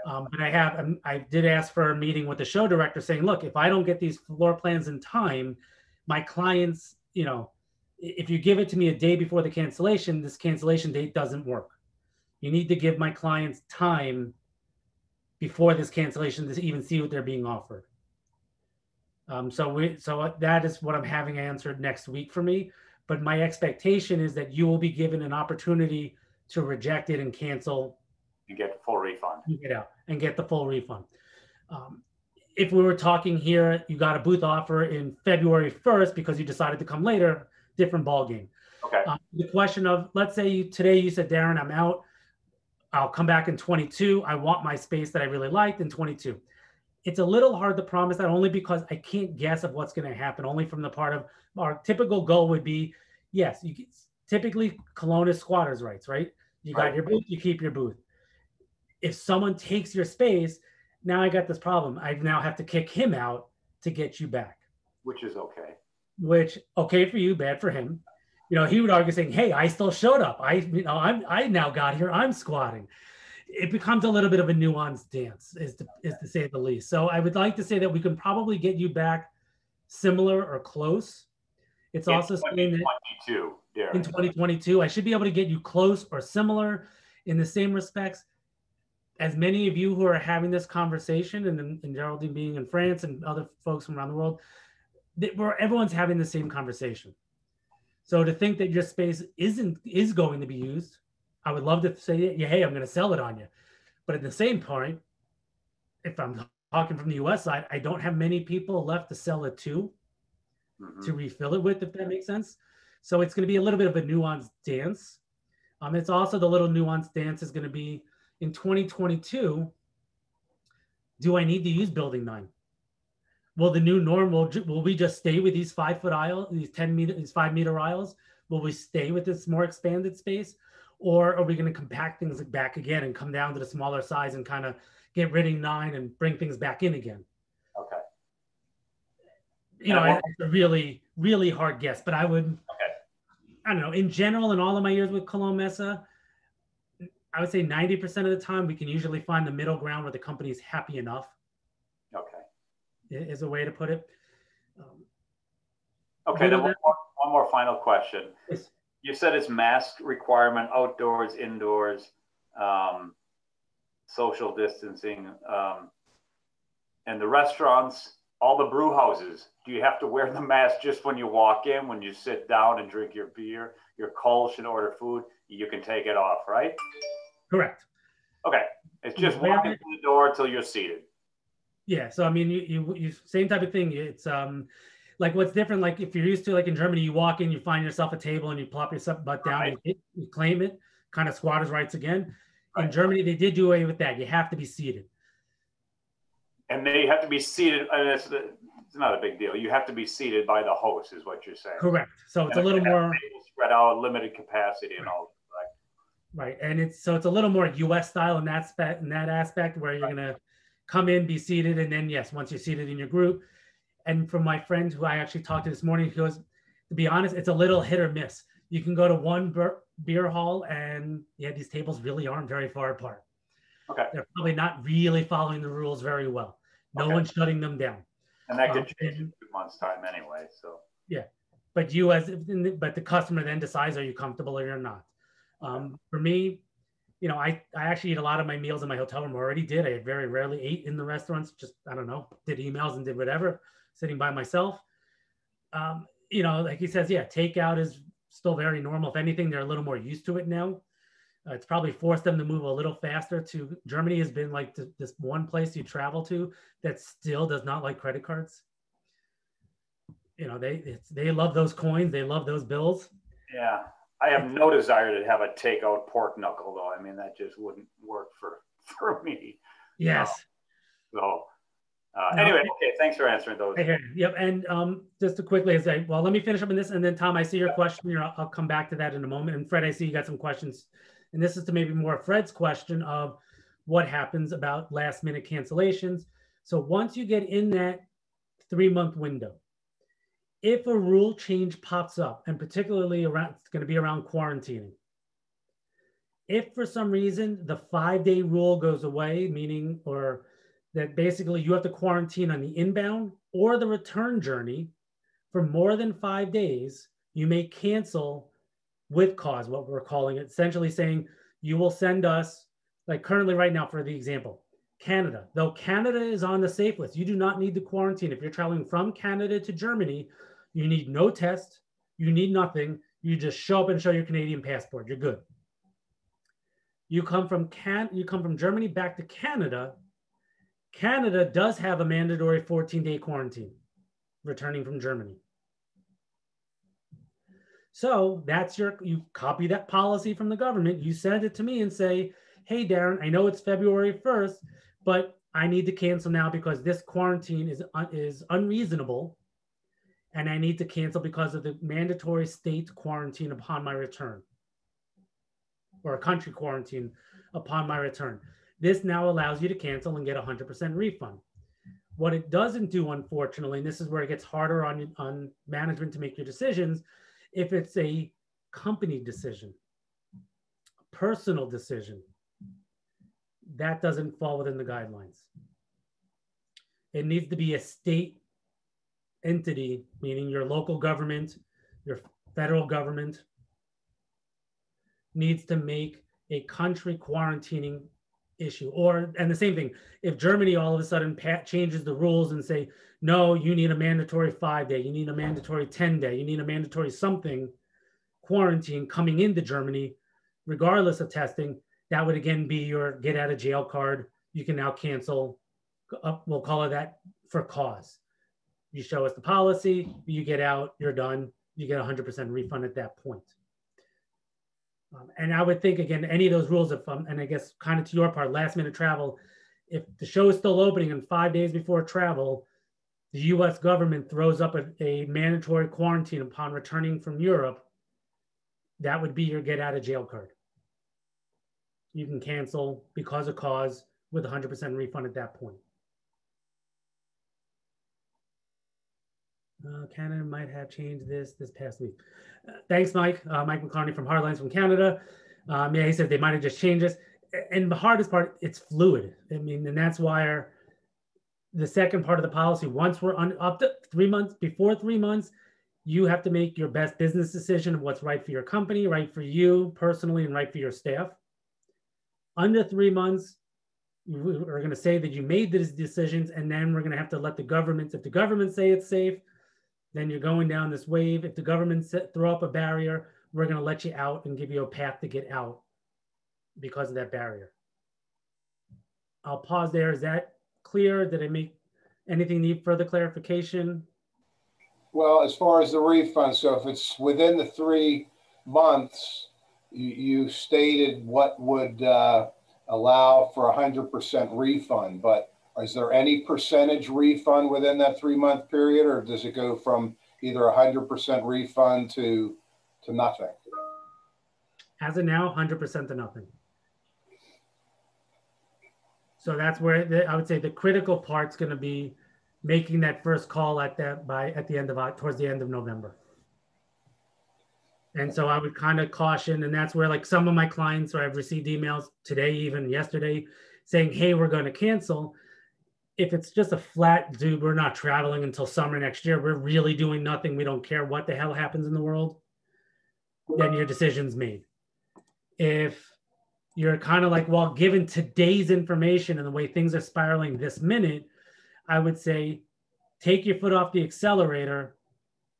But I did ask for a meeting with the show director saying, look, if I don't get these floor plans in time, my clients, if you give it to me a day before the cancellation, this cancellation date doesn't work. You need to give my clients time before this cancellation to even see what they're being offered. So that is what I'm having answered next week for me. But my expectation is that you will be given an opportunity to reject it and cancel. You get the full refund. You get out and get the full refund. If we were talking here, you got a booth offer in February 1st because you decided to come later, different ball game. Okay. The question of, let's say today you said, Darren, I'm out. I'll come back in 22. I want my space that I really liked in 22. It's a little hard to promise that only because I can't guess of what's going to happen, only from the part of our typical goal would be, yes, typically Koelnmesse is squatters' rights, right? You got your booth, you keep your booth. If someone takes your space, now I got this problem. I now have to kick him out to get you back. Which is okay. Which, okay for you, bad for him. He would argue saying, hey, I still showed up. I now got here, I'm squatting. It becomes a little bit of a nuanced dance, is to say the least. So I would like to say that we can probably get you back similar or close. It's in also saying that 2022, Darren. in 2022, I should be able to get you close or similar in the same respects. As many of you who are having this conversation, and Geraldine being in France and other folks from around the world, everyone's having the same conversation. So to think that your space is going to be used, I would love to say, yeah, hey, I'm going to sell it on you. But at the same point, if I'm talking from the US side, I don't have many people left to sell it to refill it with, if that makes sense. So it's going to be a little bit of a nuanced dance. It's also the little nuanced dance is going to be in 2022. Do I need to use building 9? Will the new norm, will we just stay with these 5-foot aisles, these 5-meter aisles? Will we stay with this more expanded space? Or are we going to compact things back again and come down to the smaller size and kind of get rid of 9 and bring things back in again? Okay. It's a really, really hard guess, but I don't know, in general, in all of my years with Koelnmesse, I would say 90% of the time, we can usually find the middle ground where the company is happy enough. Okay. Is a way to put it. Okay, then one more final question. Yes. You said it's mask requirement, outdoors, indoors, social distancing, and the restaurants, all the brew houses. Do you have to wear the mask just when you walk in, when you sit down and drink your beer, your Kolsch and order food? You can take it off, right? Correct. Okay, it's just walking through the door until you're seated. Yeah, so I mean, you same type of thing. It's like what's different, like if you're used to, like in Germany, you walk in, you find yourself a table and you plop yourself butt down, and you claim it, kind of squatters' rights again. Right. In Germany, they did do away with that. You have to be seated. And they have to be seated, and it's not a big deal. You have to be seated by the host, is what you're saying. Correct. So it's a little more spread out, limited capacity, and all. Right, and it's a little more U.S. style in that aspect, where you're gonna come in, be seated, and then yes, once you're seated in your group. And from my friend who I actually talked to this morning, he goes, to be honest, it's a little hit or miss. You can go to one beer hall, and these tables really aren't very far apart. Okay, they're probably not really following the rules very well. No one's shutting them down. And that could change in 2 months' time anyway. So yeah, but the customer then decides, are you comfortable or you're not? For me, I actually eat a lot of my meals in my hotel room. Already did. I very rarely ate in the restaurants. Just, I don't know, did emails and did whatever, sitting by myself. You know, like he says, yeah, takeout is still very normal. If anything, they're a little more used to it now. It's probably forced them to move a little faster. To Germany has been like this one place you travel to that still does not like credit cards. You know, they love those coins. They love those bills. Yeah. I have no desire to have a takeout pork knuckle, though. I mean, that just wouldn't work for me. Yes. Anyway, okay, thanks for answering those. Yep, and just to quickly say, well, let me finish up in this, and then Tom, I see your question here. I'll come back to that in a moment. And Fred, I see you got some questions, and this is to maybe more Fred's question of what happens about last minute cancellations. So once you get in that 3-month window, if a rule change pops up, and particularly around, it's going to be around quarantining. If for some reason the 5-day rule goes away, meaning or that basically you have to quarantine on the inbound or the return journey for more than 5 days, you may cancel with cause, what we're calling it, essentially saying you will send us, like currently right now, for the example, Canada. Though Canada is on the safe list, you do not need to quarantine. If you're traveling from Canada to Germany, you need no test, you need nothing. You just show up and show your Canadian passport. You're good. You come from Germany back to Canada. Canada does have a mandatory 14-day quarantine returning from Germany. So that's you copy that policy from the government, you send it to me and say, hey, Darren, I know it's February 1st, but I need to cancel now because this quarantine is unreasonable. And I need to cancel because of the mandatory state quarantine upon my return, or a country quarantine upon my return. This now allows you to cancel and get 100% refund. What it doesn't do, unfortunately, and this is where it gets harder on management to make your decisions, if it's a company decision, a personal decision, that doesn't fall within the guidelines. It needs to be a state entity, meaning your local government, your federal government, needs to make a country quarantining issue. And the same thing, if Germany all of a sudden changes the rules and say, no, you need a mandatory 5-day, you need a mandatory 10-day, you need a mandatory something quarantine coming into Germany, regardless of testing, that would again be your get out of jail card. You can now cancel, we'll call it that, for cause. You show us the policy, you get out, you're done, you get 100% refund at that point. And I would think, again, any of those rules, and I guess kind of to your part, last minute travel, if the show is still opening and 5 days before travel, the US government throws up a mandatory quarantine upon returning from Europe, that would be your get out of jail card. You can cancel because of cause with 100% refund at that point. Canada might have changed this past week. Thanks, Mike. Mike McCarney from Hardlines from Canada. Yeah, he said they might have just changed this. And the hardest part, it's fluid. I mean, and that's why the second part of the policy, once we're up to 3 months, before 3 months, you have to make your best business decision of what's right for your company, right for you personally, and right for your staff. Under 3 months, we're going to say that you made these decisions, and then we're going to have to let the governments, if the governments say it's safe, then you're going down this wave. If the government throw up a barrier, we're going to let you out and give you a path to get out because of that barrier. I'll pause there. Is that clear? Did I make anything need further clarification? Well, as far as the refund, so if it's within the 3 months, you stated what would allow for 100% refund, but is there any percentage refund within that 3-month period, or does it go from either 100% refund to nothing? As of now, 100% to nothing. So that's where I would say the critical part's going to be making that first call towards the end of November. And so I would kind of caution, and that's where like some of my clients, or I've received emails today, even yesterday, saying, hey, we're going to cancel. If it's just a flat, dude, we're not traveling until summer next year, we're really doing nothing, we don't care what the hell happens in the world, then your decision's made. If you're kind of like, well, given today's information and the way things are spiraling this minute, I would say take your foot off the accelerator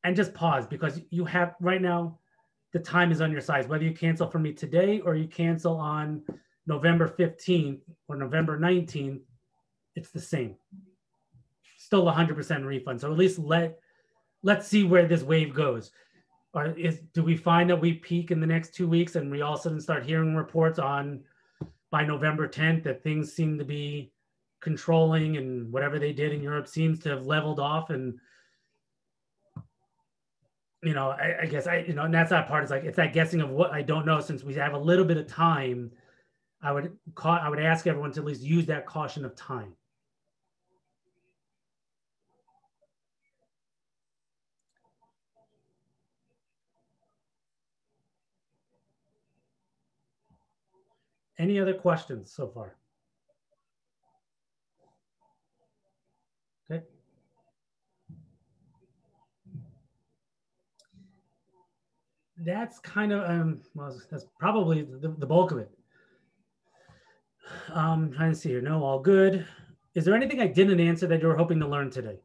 and just pause, because you have right now, the time is on your side. Whether you cancel for me today or you cancel on November 15th or November 19th, it's the same. Still 100% refund. So at least let's see where this wave goes. Or do we find that we peak in the next 2 weeks and we all of a sudden start hearing reports by November 10th that things seem to be controlling, and whatever they did in Europe seems to have leveled off, and I guess and that's that part. Is like, it's that guessing of what I don't know. Since we have a little bit of time, I would ask everyone to at least use that caution of time. Any other questions so far? Okay. That's kind of, well, that's probably the bulk of it. Trying to see here. No, all good. Is there anything I didn't answer that you were hoping to learn today?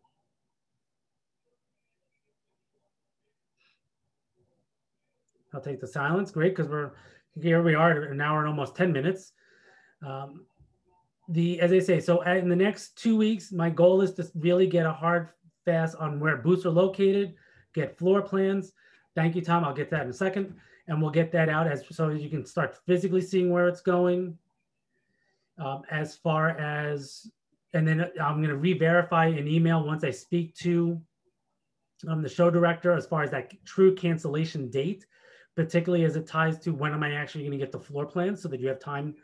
I'll take the silence. Great, because here we are, an hour and almost 10 minutes. As I say, so in the next 2 weeks, my goal is to really get a hard fast on where booths are located, get floor plans. Thank you, Tom. I'll get that in a second. And we'll get that out so you can start physically seeing where it's going. As far as, and then I'm going to re-verify an email once I speak to the show director as far as that true cancellation date, particularly as it ties to when am I actually going to get the floor plan, so that you have time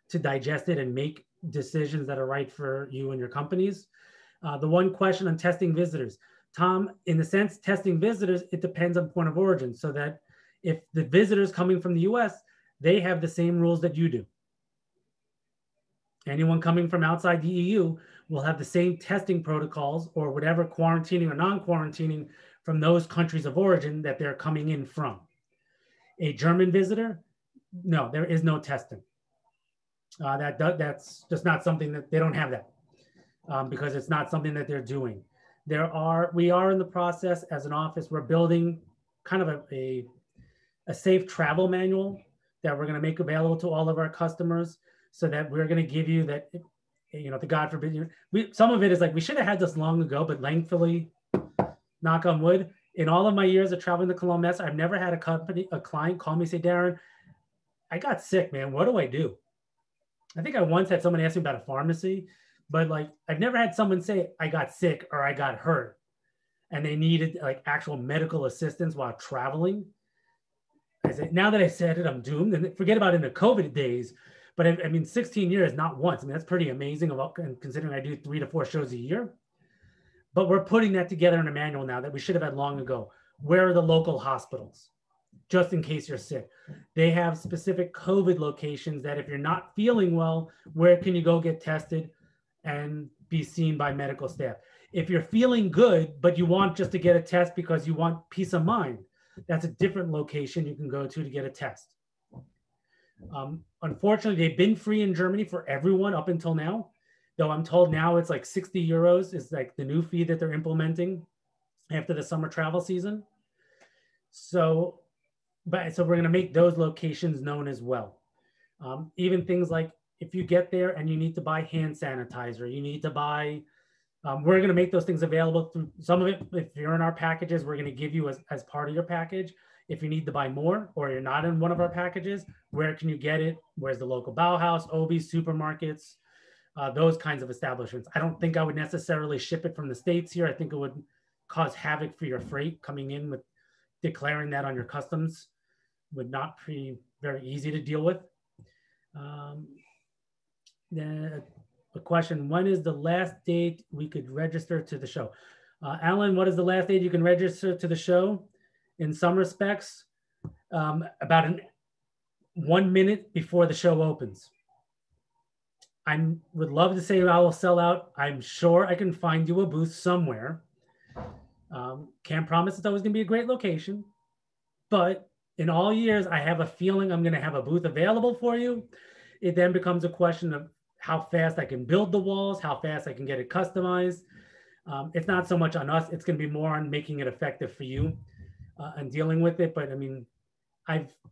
to digest it and make decisions that are right for you and your companies. The one question on testing visitors, Tom, in the sense testing visitors, it depends on point of origin, so that if the visitors coming from the US, they have the same rules that you do. Anyone coming from outside the EU will have the same testing protocols or whatever quarantining or non-quarantining from those countries of origin that they're coming in from. A German visitor, no, there is no testing. That's just not something that they don't have that because it's not something that they're doing. We are in the process as an office, we're building kind of a safe travel manual that we're going to make available to all of our customers, so that we're going to give you that, the God forbid, some of it is like, we should have had this long ago, but thankfully, knock on wood, in all of my years of traveling to Koelnmesse, I've never had a client call me and say, Darren, I got sick, man. What do I do? I think I once had someone ask me about a pharmacy, but like, I've never had someone say I got sick or I got hurt and they needed like actual medical assistance while traveling. I said, now that I said it, I'm doomed. And forget about in the COVID days. But I mean, 16 years, not once. I mean, that's pretty amazing, considering I do 3 to 4 shows a year. But we're putting that together in a manual now that we should have had long ago. Where are the local hospitals? Just in case you're sick. They have specific COVID locations that if you're not feeling well, where can you go get tested and be seen by medical staff? If you're feeling good, but you want just to get a test because you want peace of mind, that's a different location you can go to get a test. Unfortunately, they've been free in Germany for everyone up until now, though I'm told now it's like 60 euros is like the new fee that they're implementing after the summer travel season. So we're going to make those locations known as well. Even things like if you get there and you need to buy hand sanitizer, you need to buy, we're going to make those things available through some of it. If you're in our packages, we're going to give you as part of your package. If you need to buy more or you're not in one of our packages, where can you get it? Where's the local Bauhaus, Obi's, supermarkets, those kinds of establishments. I don't think I would necessarily ship it from the States here. I think it would cause havoc for your freight coming in with declaring that on your customs would not be very easy to deal with. Then a question, when is the last date we could register to the show? Alan, what is the last date you can register to the show? In some respects, about 1 minute before the show opens. I would love to say I will sell out. I'm sure I can find you a booth somewhere. Can't promise it's always going to be a great location, but in all years, I have a feeling I'm going to have a booth available for you. It then becomes a question of how fast I can build the walls, how fast I can get it customized. It's not so much on us. It's going to be more on making it effective for you and dealing with it. But I mean,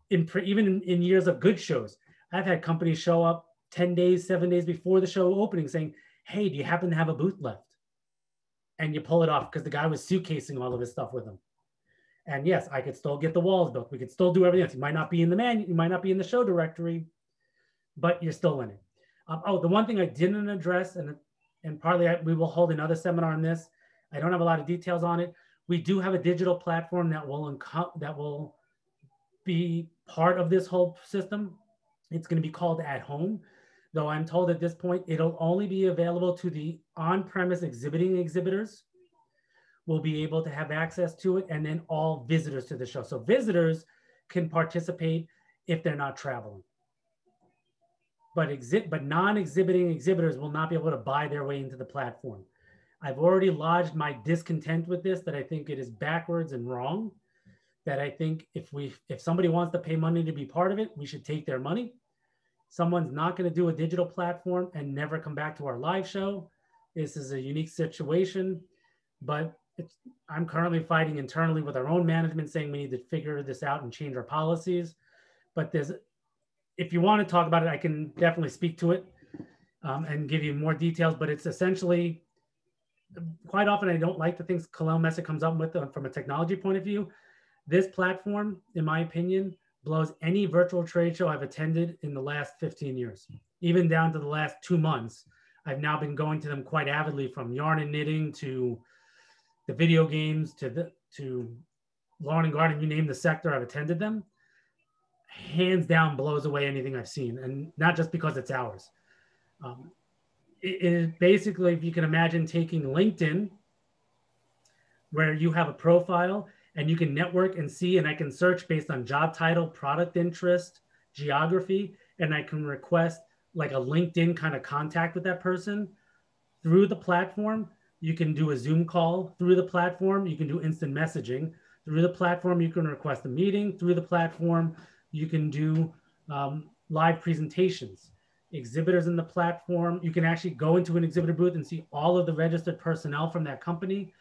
even in years of good shows, I've had companies show up 10 days, 7 days before the show opening saying, hey, do you happen to have a booth left? And you pull it off because the guy was suitcasing all of his stuff with him. And yes, I could still get the walls built. We could still do everything else. You might not be in the you might not be in the show directory, but you're still in it. The one thing I didn't address, and partly we will hold another seminar on this. I don't have a lot of details on it. We do have a digital platform that will be part of this whole system. It's going to be called At Home, though I'm told at this point it'll only be available to the on-premise exhibitors will be able to have access to it, and then all visitors to the show. So visitors can participate if they're not traveling. But non-exhibiting exhibitors will not be able to buy their way into the platform. I've already lodged my discontent with this, that I think it is backwards and wrong, that I think if somebody wants to pay money to be part of it, we should take their money. Someone's not going to do a digital platform and never come back to our live show. This is a unique situation, but I'm currently fighting internally with our own management saying we need to figure this out and change our policies. But if you want to talk about it, I can definitely speak to it and give you more details, but it's essentially, quite often I don't like the things Koelnmesse comes up with from a technology point of view. This platform, in my opinion, blows any virtual trade show I've attended in the last 15 years, even down to the last 2 months. I've now been going to them quite avidly, from yarn and knitting to the video games to lawn and garden, you name the sector, I've attended them. Hands down blows away anything I've seen, and not just because it's ours. It basically, if you can imagine taking LinkedIn, where you have a profile and you can network and see, and I can search based on job title, product interest, geography, and I can request like a LinkedIn kind of contact with that person through the platform. You can do a Zoom call through the platform. You can do instant messaging through the platform. You can request a meeting through the platform. You can do live presentations. Exhibitors in the platform. You can actually go into an exhibitor booth and see all of the registered personnel from that company.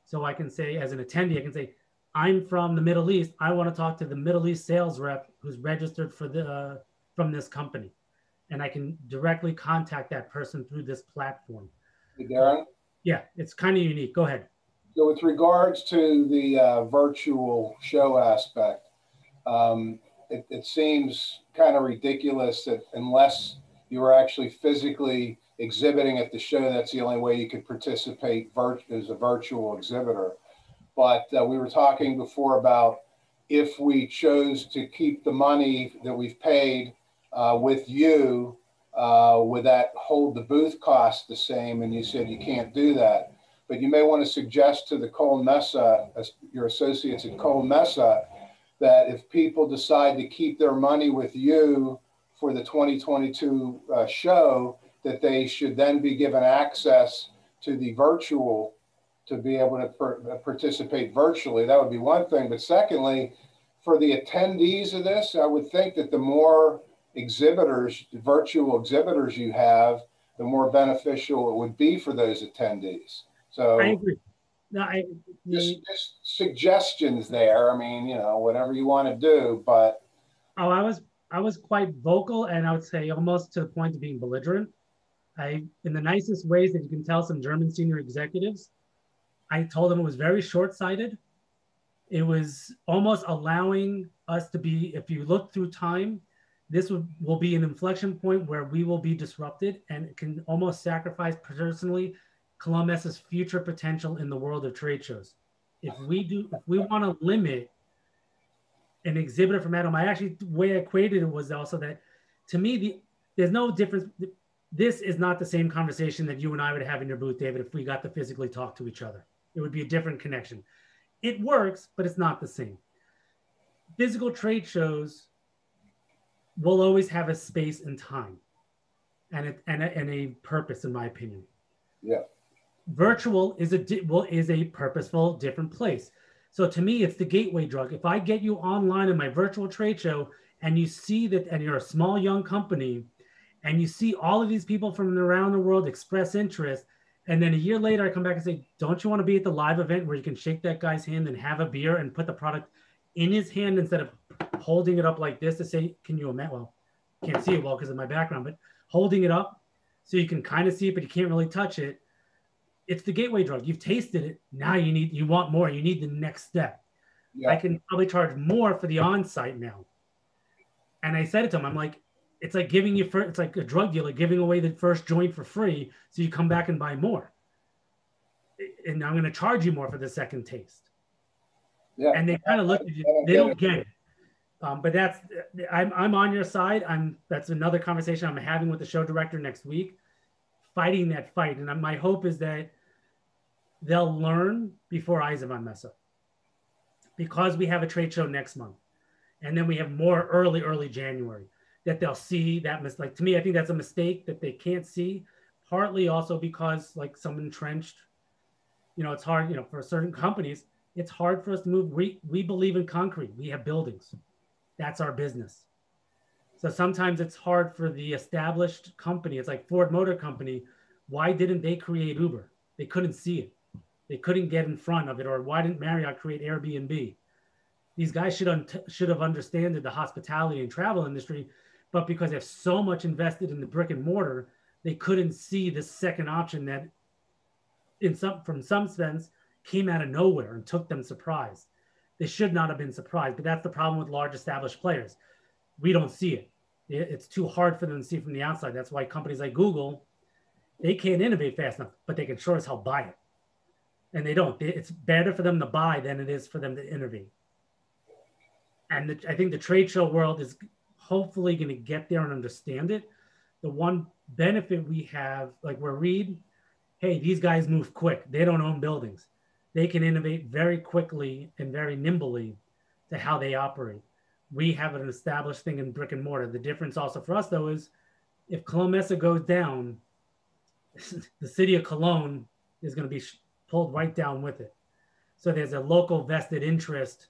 So I can say, as an attendee, I can say, I'm from the Middle East. I want to talk to the Middle East sales rep who's registered from this company. And I can directly contact that person through this platform. Hey, Darren? Yeah, it's kind of unique. Go ahead. So with regards to the virtual show aspect, it seems kind of ridiculous that unless you were actually physically exhibiting at the show, that's the only way you could participate as a virtual exhibitor. But we were talking before about if we chose to keep the money that we've paid with you, would that hold the booth cost the same? And you said you can't do that. But you may want to suggest to the Koelnmesse, your associates at Koelnmesse, that if people decide to keep their money with you for the 2022 show, that they should then be given access to the virtual to be able to participate virtually. That would be one thing. But secondly, for the attendees of this, I would think that the more exhibitors, virtual exhibitors you have, the more beneficial it would be for those attendees. So I agree. No, just suggestions there. I mean, you know, whatever you want to do, but. Oh, I was quite vocal, and I would say almost to the point of being belligerent. In the nicest ways that you can tell some German senior executives, I told them it was very short-sighted. It was almost allowing us to be, if you look through time, this will be an inflection point where we will be disrupted, and it can almost sacrifice personally Koelnmesse's future potential in the world of trade shows. If we want to limit an exhibitor from at home, the way I equated it was also that, to me, there's no difference. This is not the same conversation that you and I would have in your booth, David, if we got to physically talk to each other. It would be a different connection. It works, but it's not the same. Physical trade shows will always have a space and time and a purpose, in my opinion. Yeah. Virtual is a purposeful, different place. So to me, it's the gateway drug. If I get you online in my virtual trade show and you see that, and you're a small, young company, and you see all of these people from around the world express interest, And then a year later, I come back and say, don't you want to be at the live event where you can shake that guy's hand and have a beer and put the product in his hand instead of holding it up like this to say, can you imagine? Well, can't see it well because of my background, but holding it up so you can kind of see it, but you can't really touch it. It's the gateway drug. You've tasted it. Now you want more. You need the next step. Yeah. I can probably charge more for the on-site now. And I said it to him. I'm like, it's like it's like a drug dealer giving away the first joint for free. So you come back and buy more. And I'm going to charge you more for the second taste. Yeah. And they kind of look at you. They don't get it. But I'm on your side. That's another conversation I'm having with the show director next week, fighting that fight. And my hope is that they'll learn before Eisenbahnmesse, because we have a trade show next month, and then we have more early January, that they'll see that mistake. To me, I think that's a mistake that they can't see. Partly also because like some entrenched, it's hard, for certain companies, it's hard for us to move. We believe in concrete. We have buildings. That's our business. So sometimes it's hard for the established company. It's like Ford Motor Company. Why didn't they create Uber? They couldn't see it. They couldn't get in front of it. Or why didn't Marriott create Airbnb? These guys should have understood the hospitality and travel industry, but because they have so much invested in the brick and mortar, they couldn't see the second option that from some sense came out of nowhere and took them surprised. They should not have been surprised, but that's the problem with large established players. We don't see it. It's too hard for them to see from the outside. That's why companies like Google, they can't innovate fast enough, but they can sure as hell buy it. And they don't. It's better for them to buy than it is for them to innovate. And I think the trade show world is hopefully going to get there and understand it. The one benefit we have, like where Reed, hey, these guys move quick. They don't own buildings. They can innovate very quickly and very nimbly to how they operate. We have an established thing in brick and mortar. The difference also for us, though, is if Koelnmesse goes down, the city of Cologne is going to be pulled right down with it. So there's a local vested interest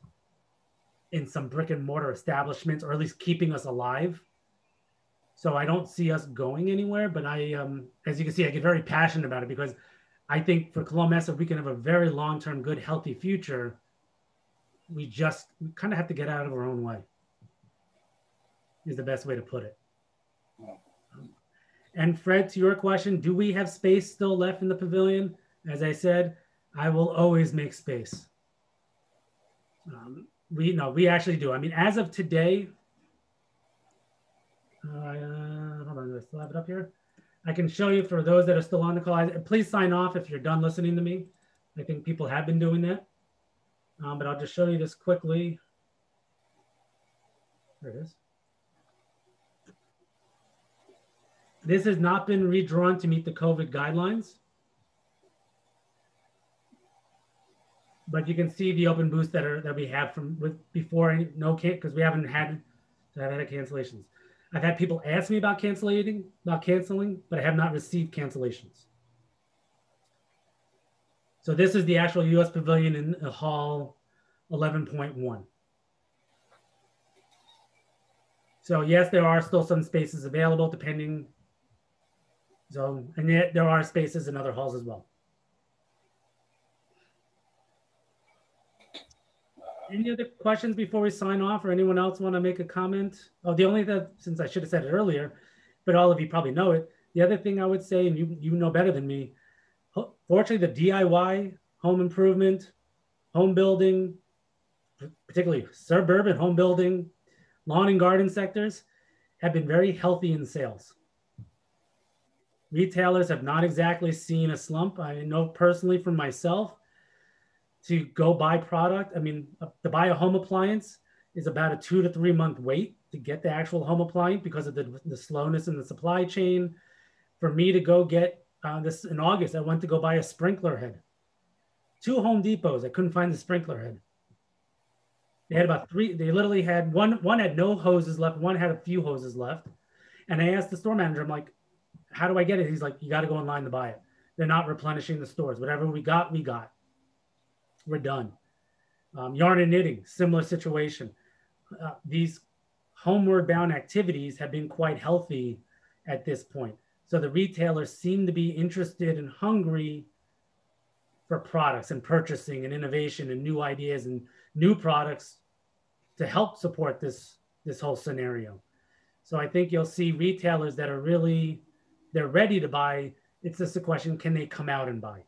in some brick and mortar establishments, or at least keeping us alive. So I don't see us going anywhere, but as you can see, I get very passionate about it because I think for Koelnmesse, if we can have a very long-term, good, healthy future, we kind of have to get out of our own way, is the best way to put it. And Fred, to your question, do we have space still left in the pavilion? As I said, I will always make space. We actually do. I mean, as of today, hold on, do I still have it up here? I can show you for those that are still on the call. Please sign off if you're done listening to me. I think people have been doing that. But I'll just show you this quickly. There it is. This has not been redrawn to meet the COVID guidelines. But you can see the open booths that we have before, because we haven't had cancellations. I've had people ask me about canceling, but I have not received cancellations. So this is the actual US Pavilion in Hall 11.1. So yes, there are still some spaces available depending. So, and yet there are spaces in other halls as well. Any other questions before we sign off, or anyone else want to make a comment? Oh, the only thing, since I should have said it earlier, but all of you probably know it. The other thing I would say, and you know better than me, fortunately, the DIY, home improvement, home building, particularly suburban home building, lawn and garden sectors have been very healthy in sales. Retailers have not exactly seen a slump. I know personally from myself, to go buy product. I mean, to buy a home appliance is about a 2 to 3 month wait to get the actual home appliance because of the slowness in the supply chain. For me to go get this in August, I went to go buy a sprinkler head. 2 Home Depots, I couldn't find the sprinkler head. They had about 3, they literally had one had no hoses left, one had a few hoses left. And I asked the store manager, I'm like, how do I get it? He's like, you got to go online to buy it. They're not replenishing the stores. Whatever we got, we got. We're done. Yarn and knitting, similar situation. These homeward bound activities have been quite healthy at this point. So the retailers seem to be interested and hungry for products and purchasing and innovation and new ideas and new products to help support this whole scenario. So I think you'll see retailers that are really, they're ready to buy. It's just a question, can they come out and buy?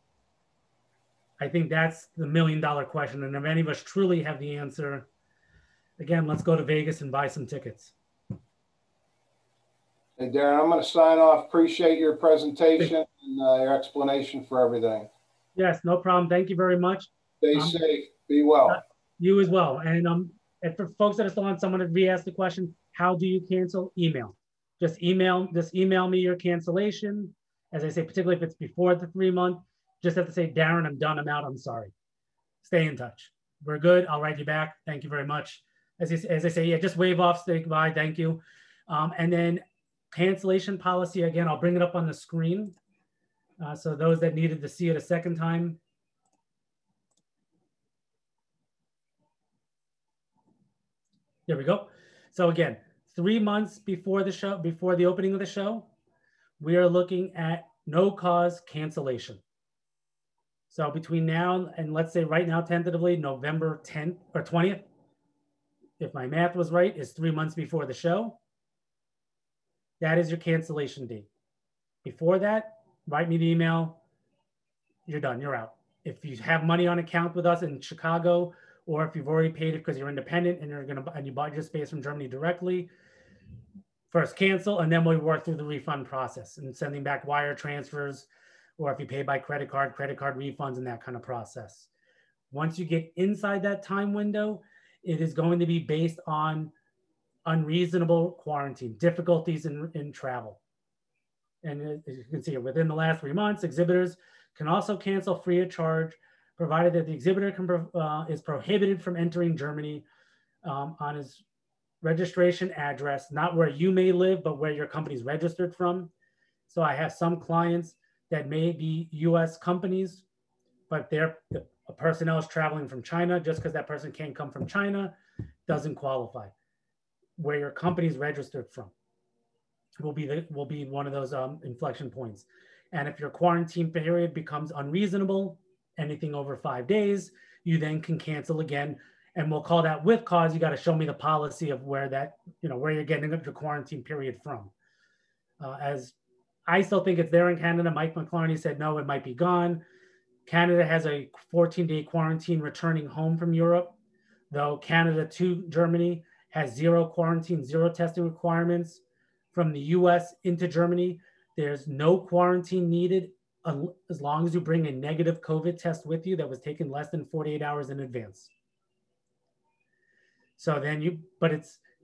I think that's the $1 million question. And if any of us truly have the answer, again, let's go to Vegas and buy some tickets. Hey, Darren, I'm going to sign off. Appreciate your presentation and your explanation for everything. Yes, no problem. Thank you very much. Stay safe. Be well. You as well. And for folks that are still on, someone to re-ask the question, how do you cancel? Email. Just email me your cancellation. As I say, particularly if it's before the 3 month, just have to say, Darren, I'm done. I'm out. I'm sorry. Stay in touch. We're good. I'll write you back. Thank you very much. As I say, yeah, just wave off, say goodbye. Thank you. And then cancellation policy, again, I'll bring it up on the screen. So those that needed to see it a second time. There we go. So again, 3 months before the show, before the opening of the show, we are looking at no cause cancellation. So between now and let's say right now, tentatively November 10th or 20th, if my math was right, is 3 months before the show. That is your cancellation date. Before that, write me the email. You're done. You're out. If you have money on account with us in Chicago, or if you've already paid it because you're independent and you bought your space from Germany directly, first cancel, and then we'll work through the refund process and sending back wire transfers, or if you pay by credit card refunds and that kind of process. Once you get inside that time window, it is going to be based on unreasonable quarantine, difficulties in travel. And as you can see, within the last 3 months, exhibitors can also cancel free of charge, provided that the exhibitor is prohibited from entering Germany on his registration address, not where you may live, but where your company's registered from. So I have some clients that may be US companies, but the personnel is traveling from China. Just because that person can't come from China doesn't qualify. Where your company's registered from will be one of those inflection points. And if your quarantine period becomes unreasonable, anything over 5 days, you then can cancel again. And we'll call that with cause. You got to show me the policy of where that, where you're getting your quarantine period from. As I still think it's there in Canada. Mike McClarney said, no, it might be gone. Canada has a 14-day quarantine returning home from Europe, though Canada to Germany has 0 quarantine, 0 testing requirements. From the US into Germany, there's no quarantine needed as long as you bring a negative COVID test with you that was taken less than 48 hours in advance. So then you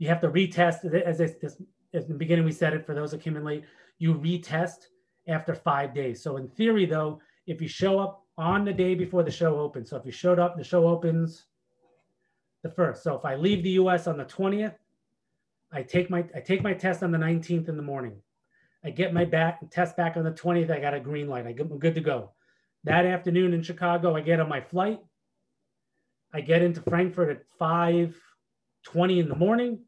have to retest, as in the beginning we said it, for those that came in late, you retest after 5 days. So in theory though, if you show up on the day before the show opens, so if you showed up, the show opens the 1st. So if I leave the US on the 20th, I take my test on the 19th in the morning. I get my test back on the 20th. I got a green light. I'm good to go. That afternoon in Chicago, I get on my flight. I get into Frankfurt at 5:20 in the morning.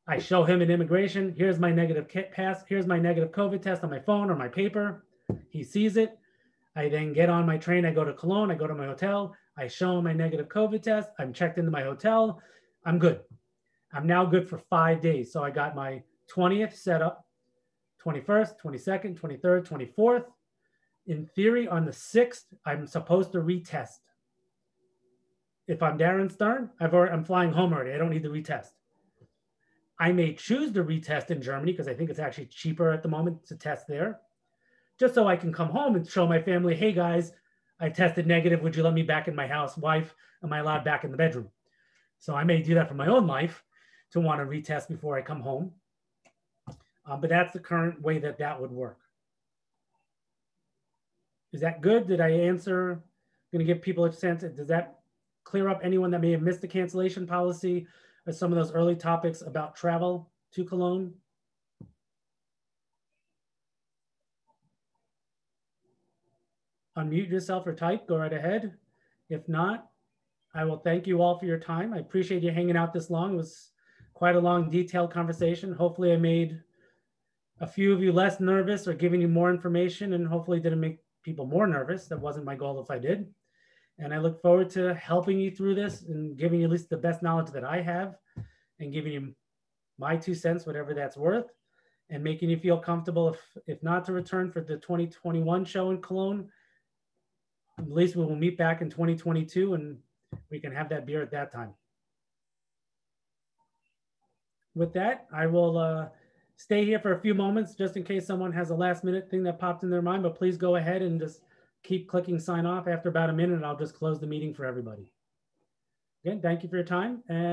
I show him an immigration. Here's my negative pass. Here's my negative COVID test on my phone or my paper. He sees it. I then get on my train. I go to Cologne. I go to my hotel. I show him my negative COVID test. I'm checked into my hotel. I'm good. I'm now good for 5 days. So I got my 20th set up, 21st, 22nd, 23rd, 24th. In theory, on the 6th, I'm supposed to retest. If I'm Darren Stern, I'm flying home already. I don't need to retest. I may choose to retest in Germany because I think it's actually cheaper at the moment to test there, just so I can come home and show my family, hey guys, I tested negative. Would you let me back in my house? Wife, am I allowed back in the bedroom? So I may do that for my own life to want to retest before I come home. But that's the current way that would work. Is that good? Did I answer? I'm going to give people a sense. Does that clear up anyone that may have missed the cancellation policy or some of those early topics about travel to Cologne? Unmute yourself or type, go right ahead. If not, I will thank you all for your time. I appreciate you hanging out this long. It was quite a long, detailed conversation. Hopefully I made a few of you less nervous or giving you more information, and hopefully didn't make people more nervous. That wasn't my goal if I did. And I look forward to helping you through this and giving you at least the best knowledge that I have and giving you my 2 cents, whatever that's worth, and making you feel comfortable. If not to return for the 2021 show in Cologne, at least we will meet back in 2022 and we can have that beer at that time. With that, I will stay here for a few moments just in case someone has a last minute thing that popped in their mind, but please go ahead and just keep clicking sign off. After about a minute, I'll just close the meeting for everybody. Again, thank you for your time. And